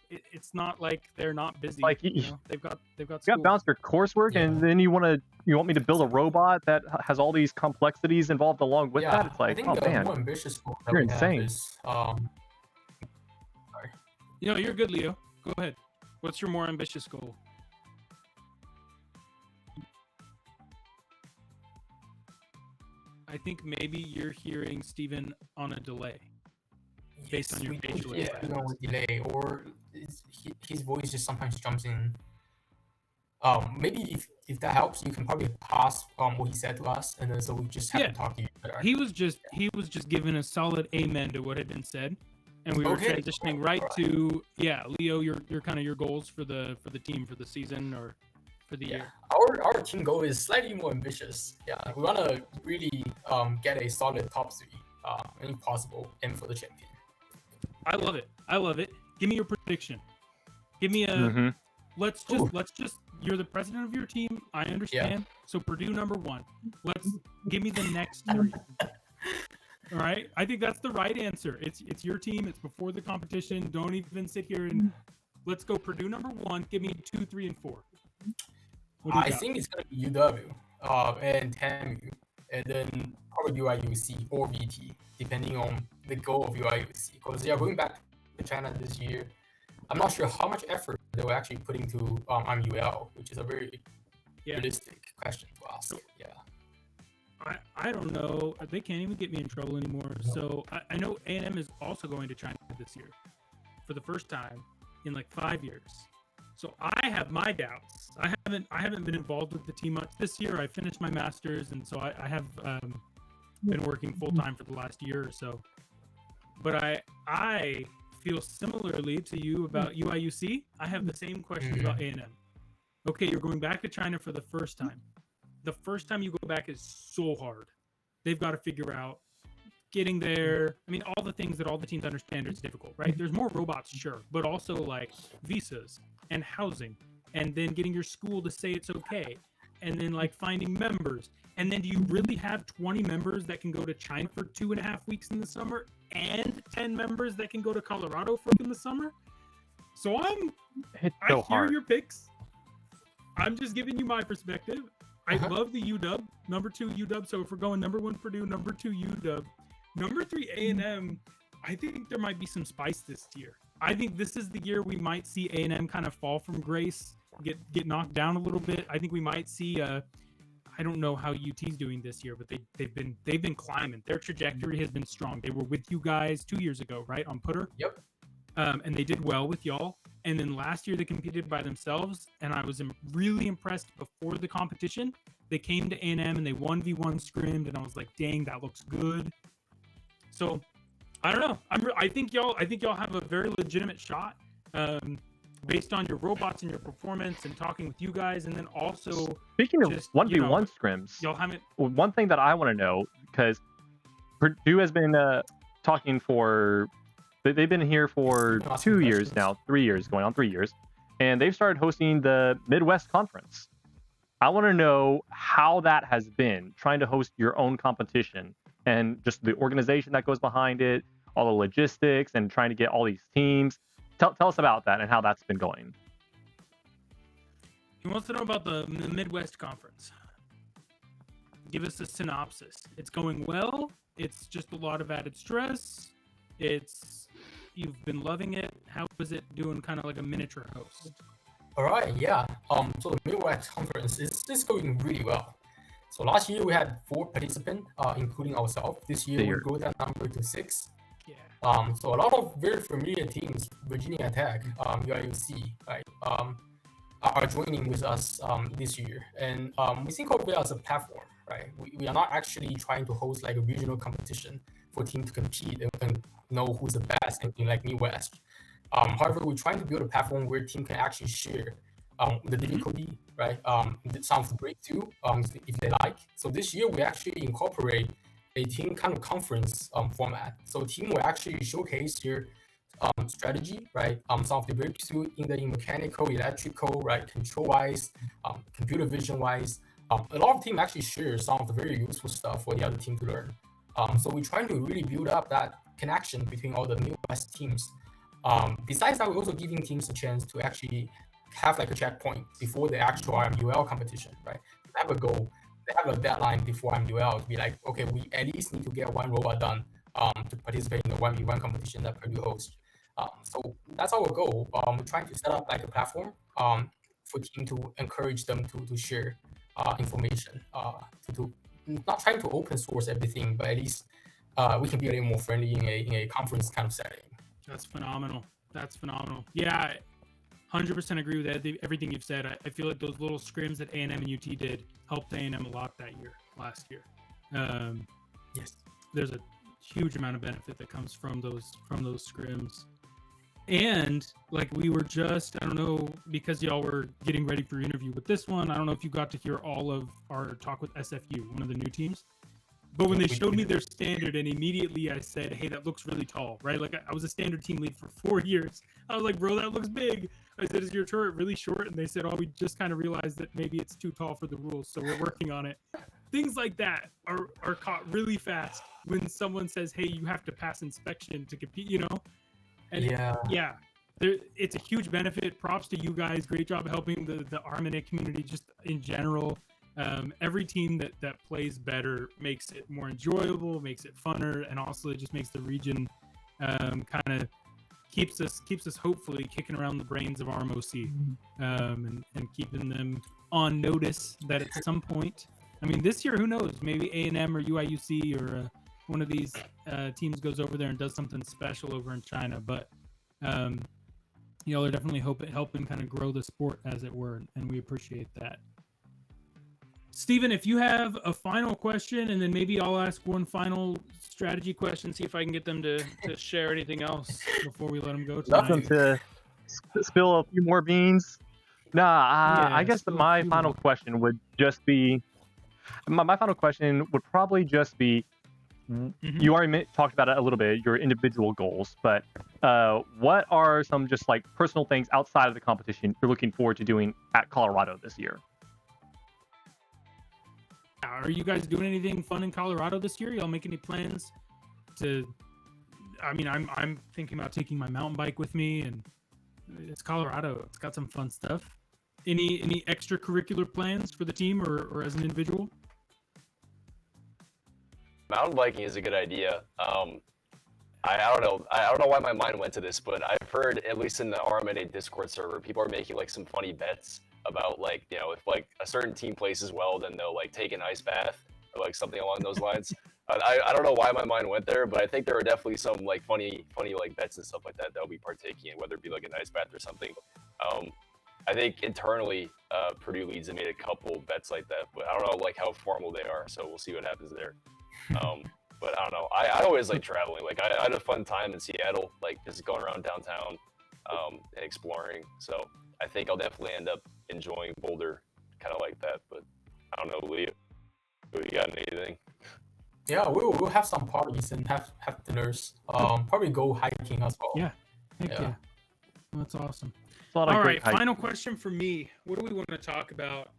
it's not like they're not busy. Like they've got you school. got balanced your coursework, and then you want me to build a robot that has all these complexities involved along with that. It's like, I think oh the man, more ambitious goal that you're we have insane. is, sorry. You're good, Leo. Go ahead. What's your more ambitious goal? I think maybe you're hearing Steven on a delay. Based on your facial expressions. With delay, or his voice just sometimes jumps in. Maybe if that helps, you can probably pass what he said to us, and then so we just have to talk to you. He was just giving a solid amen to what had been said, and we were transitioning right to Leo, your kind of your goals for the team for the season or for the year. Our team goal is slightly more ambitious. Yeah, we want to really get a solid top 3, if possible, and for the champion. I love it. Give me your prediction. Give me a. Let's just. You're the president of your team. I understand. So Purdue number 1. Let's give me the next 3. All right, I think that's the right answer. It's your team. It's before the competition. Don't even sit here and let's go Purdue number 1. Give me 2, 3, and 4. What do you I got? think it's gonna be UW, and TAMU, and then probably UIUC or VT, depending on the goal of UIUC. Because they are going back to China this year. I'm not sure how much effort they were actually putting to MUL, which is a very realistic question to ask. Yeah. I don't know. They can't even get me in trouble anymore. So I know A&M is also going to China this year for the first time in like 5 years. So I have my doubts. I haven't been involved with the team much this year. I finished my master's, and so I have been working full time for the last year or so. But I feel similarly to you about UIUC. I have the same questions about A&M. Okay, you're going back to China for the first time. The first time you go back is so hard. They've got to figure out getting there. I mean, all the things that all the teams understand is difficult, right? There's more robots, sure, but also like visas and housing, and then getting your school to say it's okay, and then like finding members. And then do you really have 20 members that can go to China for 2.5 weeks in the summer, and 10 members that can go to Colorado for in the summer? So I hear your picks. I'm just giving you my perspective. I love the UW, number 2 UW. So if we're going number 1 Purdue, number 2 UW, number 3 A&M, I think there might be some spice this year. I think this is the year we might see A&M kind of fall from grace, get knocked down a little bit. I think we might see. I don't know how UT's doing this year, but they've been climbing. Their trajectory has been strong. They were with you guys 2 years ago, right, on Putter? Yep. And they did well with y'all. And then last year they competed by themselves, and I was really impressed before the competition. They came to A&M and they 1v1 scrimmed, and I was like, dang, that looks good. So I don't know. I think y'all have a very legitimate shot based on your robots and your performance and talking with you guys, and then also speaking of just, 1v1 scrims, y'all haven't. One thing that I want to know, because Purdue has been talking for. They've been here for 2 years now, 3 years, going on 3 years, and they've started hosting the Midwest Conference. I want to know how that has been, trying to host your own competition and just the organization that goes behind it, all the logistics, and trying to get all these teams. Tell us about that and how that's been going. He wants to know about the Midwest Conference. Give us a synopsis. It's going well. It's just a lot of added stress. You've been loving it. How is it doing, kind of like a miniature host? All right, yeah. So the Midwest Conference is going really well. So last year we had 4 participants, including ourselves. This year we grew that number to 6. Yeah. So a lot of very familiar teams, Virginia Tech, UIUC, right, are joining with us this year, and we think of it as a platform, right? We are not actually trying to host like a regional competition for teams to compete and know who's the best in like Midwest. However, we're trying to build a platform where team can actually share the difficulty, right? Some of the breakthrough, if they like. So this year we actually incorporate a team kind of conference format. So team will actually showcase their strategy, right? Some of the breakthrough in mechanical, electrical, right? Control-wise, computer vision-wise. A lot of team actually share some of the very useful stuff for the other team to learn. So we're trying to really build up that connection between all the Midwest teams. Besides that, we're also giving teams a chance to actually have like a checkpoint before the actual RMUL competition, right? They have a goal, they have a deadline before RMUL to be like, okay, we at least need to get 1 robot done to participate in the 1v1 competition that Purdue hosts. So that's our goal. We're trying to set up like a platform for team to encourage them to share information, to not trying to open source everything, but at least we can be a little more friendly in a conference kind of setting. That's phenomenal. Yeah, 100% agree with that. Everything you've said. I feel like those little scrims that A&M and UT did helped A&M a lot last year. Yes, there's a huge amount of benefit that comes from those scrims. And like we were just, I don't know, because y'all were getting ready for your interview with this one, I don't know if you got to hear all of our talk with SFU, one of the new teams. But when they showed me their standard, and immediately I said, hey, that looks really tall, right? Like I was a standard team lead for 4 years. I was like, bro, that looks big. I said, is your turret really short? And they said, oh, we just kind of realized that maybe it's too tall for the rules, so we're working on it. things like that are caught really fast when someone says, hey, you have to pass inspection to compete, And yeah, it's a huge benefit. Props to you guys. Great job helping the RMNA community just in general. Every team that plays better makes it more enjoyable, makes it funner, and also it just makes the region kind of keeps us hopefully kicking around the brains of RMOC and keeping them on notice that at some point, I mean, this year, who knows? Maybe A&M or UIUC or one of these teams goes over there and does something special over in China. But y'all are definitely helping kind of grow the sport, as it were, and we appreciate that. Steven, if you have a final question, and then maybe I'll ask one final strategy question, see if I can get them to share anything else before we let them go tonight. Nothing to spill a few more beans. I guess my final question would just be, my final question would probably just be, you already talked about it a little bit, your individual goals, but what are some just like personal things outside of the competition you're looking forward to doing at Colorado this year? Are you guys doing anything fun in Colorado this year? Y'all make any plans to? I mean, I'm thinking about taking my mountain bike with me, and it's Colorado. It's got some fun stuff. Any extracurricular plans for the team or as an individual? Mountain biking is a good idea. I don't know why my mind went to this, but I've heard, at least in the RMNA Discord server, people are making like some funny bets about like, if like a certain team places well, then they'll like take an ice bath or like something along those lines. I don't know why my mind went there, but I think there are definitely some like funny like bets and stuff like that will be partaking in, whether it be like an ice bath or something. I think internally, Purdue Leads have made a couple bets like that, but I don't know like how formal they are, so we'll see what happens there. But I don't know. I always like traveling. Like I had a fun time in Seattle, like just going around downtown and exploring. So I think I'll definitely end up enjoying Boulder kind of like that. But I don't know, Leo, you got anything? Yeah, we'll have some parties and have dinners. Probably go hiking as well. Yeah. Heck yeah. That's awesome. All right, final question for me. What do we want to talk about?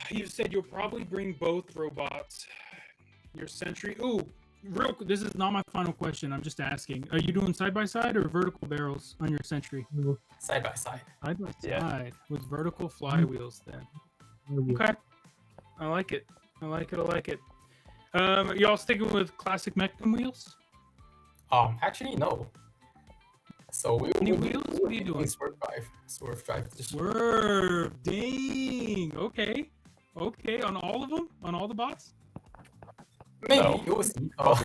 You said you'll probably bring both robots. Your Sentry. Ooh, this is not my final question. I'm just asking. Are you doing side by side or vertical barrels on your Sentry? Side by side. Side by side with vertical flywheels. Then. Okay. I like it. Y'all sticking with classic Mectum wheels? Actually no. So any wheels? What are you doing? Swerve drive. Swerve. Dang. Okay. On all of them? On all the bots? Maybe. No. We'll see. We'll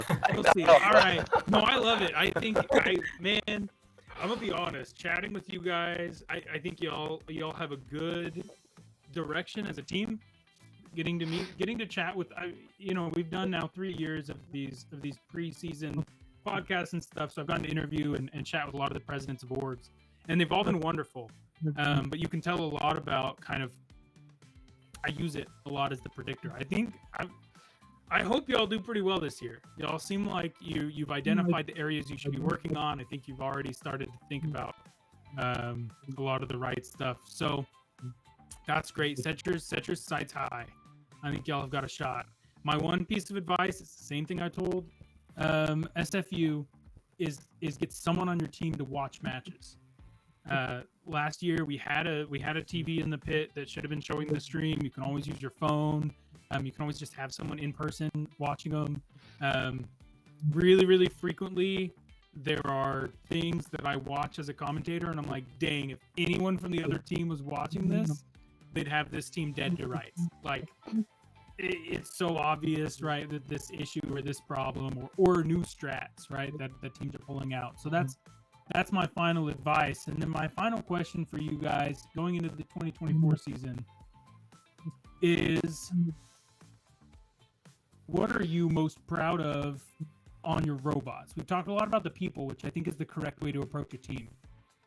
see. All right. No, I love it. I think, man, I'm gonna be honest. Chatting with you guys, I think y'all have a good direction as a team. Getting to chat with, we've done now 3 years of these preseason podcasts and stuff. So I've gotten to interview and chat with a lot of the presidents of orgs, and they've all been wonderful. But you can tell a lot about kind of. I use it a lot as the predictor. I hope y'all do pretty well this year. Y'all seem like you've identified the areas you should be working on. I think you've already started to think about a lot of the right stuff. So that's great. Set your sights high. I think y'all have got a shot. My one piece of advice is the same thing I told SFU is get someone on your team to watch matches. Last year we had a TV in the pit that should have been showing the stream. You can always use your phone. You can always just have someone in person watching them. Really, really frequently, there are things that I watch as a commentator, and I'm like, dang, if anyone from the other team was watching this, they'd have this team dead to rights. Like, it's so obvious, right, that this issue or this problem or new strats, right, that teams are pulling out. So that's my final advice. And then my final question for you guys going into the 2024 season is, what are you most proud of on your robots? We've talked a lot about the people, which I think is the correct way to approach a team.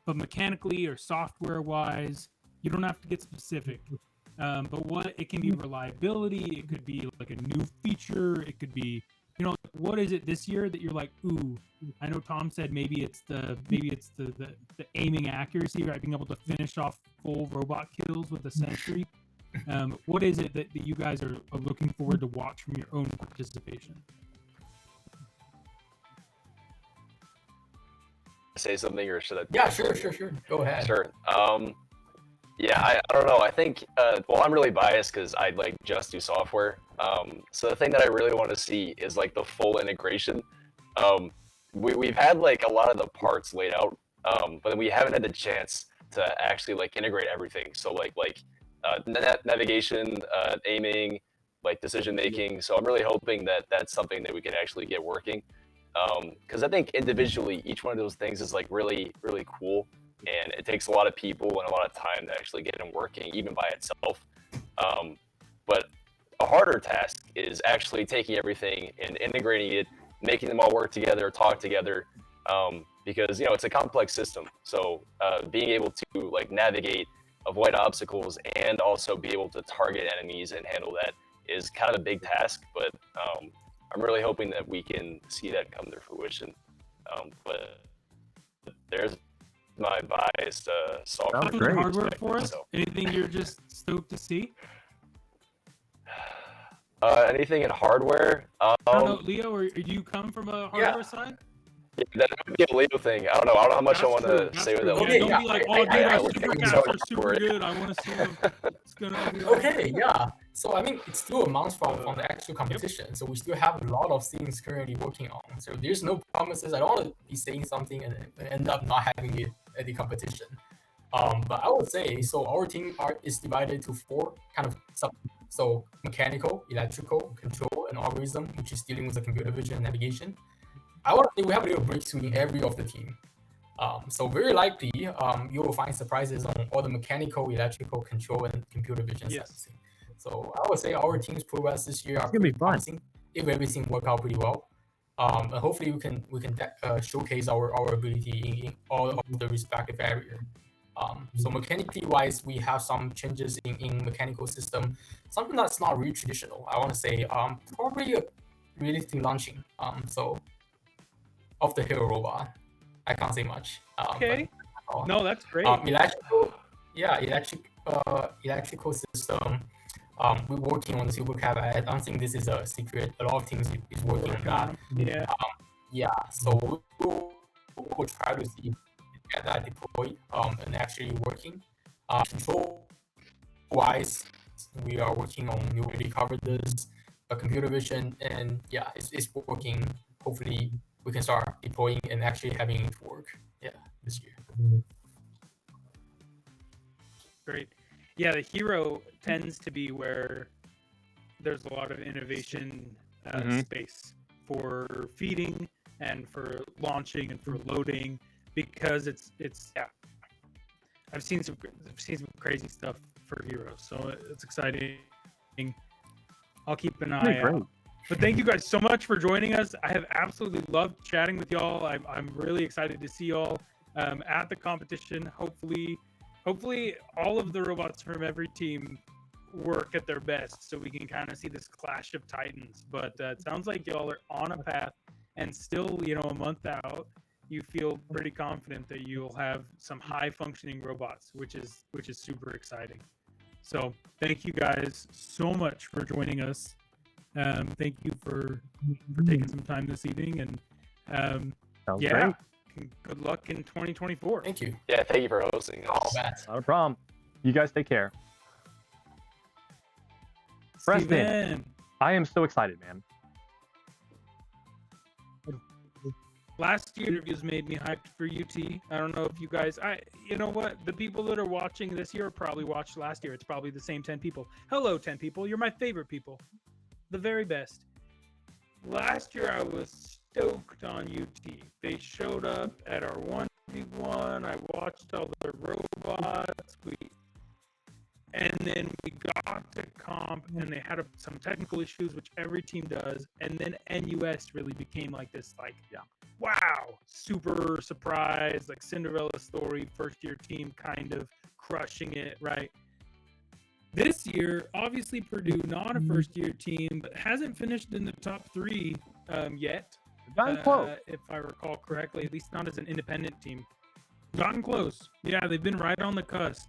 But mechanically or software-wise, you don't have to get specific. But what it can be reliability, it could be like a new feature, it could be, what is it this year that you're like, ooh, I know Tom said maybe it's the aiming accuracy, right? Being able to finish off full robot kills with the Sentry. What is it that you guys are looking forward to watch from your own participation? Say something, or should I? Yeah, sure. Go ahead. Sure. Yeah, I don't know. I think, well, I'm really biased because I like just do software. So the thing that I really want to see is like the full integration. We've had like a lot of the parts laid out, but we haven't had the chance to actually like integrate everything. So like navigation, aiming, like decision making. So I'm really hoping that that's something that we can actually get working. Because I think individually, each one of those things is like really, really cool. And it takes a lot of people and a lot of time to actually get them working, even by itself. But a harder task is actually taking everything and integrating it, making them all work together, talk together, because it's a complex system. So being able to like navigate, avoid obstacles, and also be able to target enemies and handle that is kind of a big task. But I'm really hoping that we can see that come to fruition. But there's my biased software. Sounds great. Hardware for us? So. Anything you're just stoked to see? Anything in hardware? I don't know, Leo, or do you come from a hardware side? Yeah, that would be a Leo thing. I don't know how much I want to say with that. Okay, don't be like, oh, dude, our supercasts are super hardware. good. I want to see them. It's gonna be Okay, yeah. So I mean, it's still a month from the actual competition, so we still have a lot of things currently working on. So there's no promises. I don't want to be saying something and end up not having it at the competition. But I would say, so our team is divided to 4 kind of sub. So mechanical, electrical, control, and algorithm, which is dealing with the computer vision and navigation. I want to say we have a little breakthrough in every of the team. So very likely, you will find surprises on all the mechanical, electrical, control, and computer vision side of things. So I would say our team's progress this year are pretty promising if everything works out pretty well. And hopefully we can showcase our ability in all of the respective areas. So mechanically wise, we have some changes in mechanical system, something that's not really traditional. I want to say probably related to launching. So of the hero robot, I can't say much. Okay. No, that's great. Electrical system. We're working on the supercab. I don't think this is a secret. A lot of things is working on that. Yeah. So we'll try to see get that deployed and actually working. Control wise, we are working on. We already covered this. Computer vision, and it's working. Hopefully, we can start deploying and actually having it work. This year. Great. Yeah, the hero tends to be where there's a lot of innovation space for feeding and for launching and for loading, because it's I've seen some crazy stuff for heroes, so it's exciting. I'll keep an eye out. But thank you guys so much for joining us. I have absolutely loved chatting with y'all. I'm really excited to see y'all at the competition. Hopefully all of the robots from every team work at their best, so we can kind of see this clash of titans. But it sounds like y'all are on a path, and still, a month out, you feel pretty confident that you'll have some high functioning robots, which is super exciting. So thank you guys so much for joining us. Thank you for taking some time this evening, and great. Good luck in 2024. Thank you. Yeah, thank you for hosting us. Not a problem. You guys take care. Preston, Steven. I am so excited, man. Last year interviews made me hyped for UT. I don't know if you guys, you know what? The people that are watching this year probably watched last year. It's probably the same 10 people. Hello, 10 people. You're my favorite people. The very best. Last year I was stoked on UT. They showed up at our 1v1. I watched all the robots. And then we got to comp, and they had some technical issues, which every team does. And then NUS really became like this, wow, super surprise, like Cinderella story, first year team kind of crushing it, right? This year, obviously Purdue, not a first year team, but hasn't finished in the top 3 yet. Gotten close. If I recall correctly, at least not as an independent team. Gotten close. Yeah, they've been right on the cusp.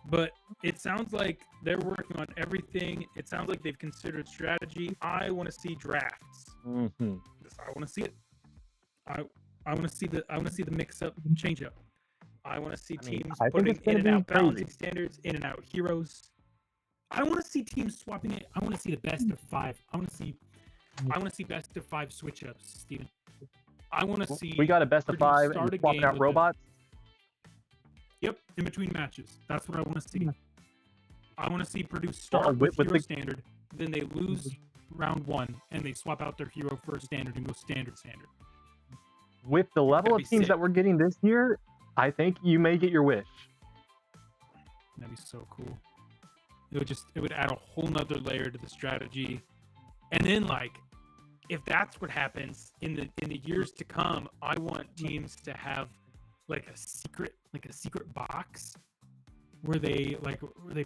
But it sounds like they're working on everything. It sounds like they've considered strategy. I want to see drafts. Mm-hmm. I want to see it. I want to see the mix up, change up. I want to see teams I think putting it's gonna in and be out balancing crazy. standards, in and out heroes. I want to see teams swapping it. I want to see the best of 5. I want to see best of 5 switch ups, Steven. I want to see. We got a best of Purdue 5 start a and swapping game out with a- robots. Yep, in between matches. That's what I want to see. I want to see Purdue start with with hero the- standard, then they lose round 1, and they swap out their hero for a standard and go standard. With the level That'd of be teams sick. that we're getting this year, I think you may get your wish. That'd be so cool. It would add a whole nother layer to the strategy. And then if that's what happens in the years to come, I want teams to have like a secret box where they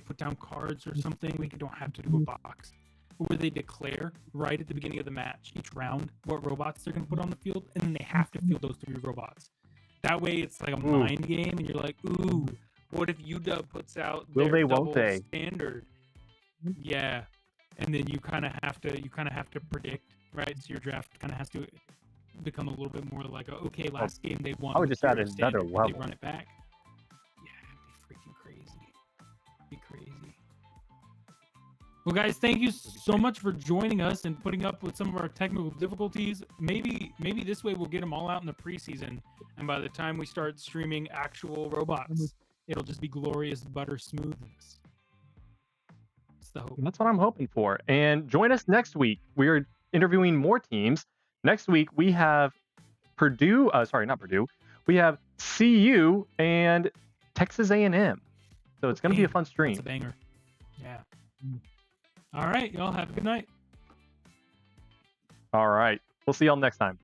put down cards or something. We don't have to do a box. Where they declare right at the beginning of the match, each round, what robots they're going to put on the field, and then they have to field those 3 robots. That way, it's like a mind game, and you're like, ooh, what if UW puts out Will their they, double won't they? standard? Yeah, and then you kind of have to predict, right? So your draft kind of has to become a little bit more like, okay, last game they won. I would with just add hero another standard, level. They run it back. Yeah, it'd be freaking crazy. It'd be crazy. Well, guys, thank you so much for joining us and putting up with some of our technical difficulties. Maybe this way we'll get them all out in the preseason, and by the time we start streaming actual robots, it'll just be glorious butter smoothness. That's the hope. That's what I'm hoping for. And join us next week. We are interviewing more teams. Next week we have Purdue. Sorry, not Purdue. We have CU and Texas A&M. So it's going to be a fun stream. That's a banger. Yeah. All right, y'all have a good night. All right. We'll see y'all next time.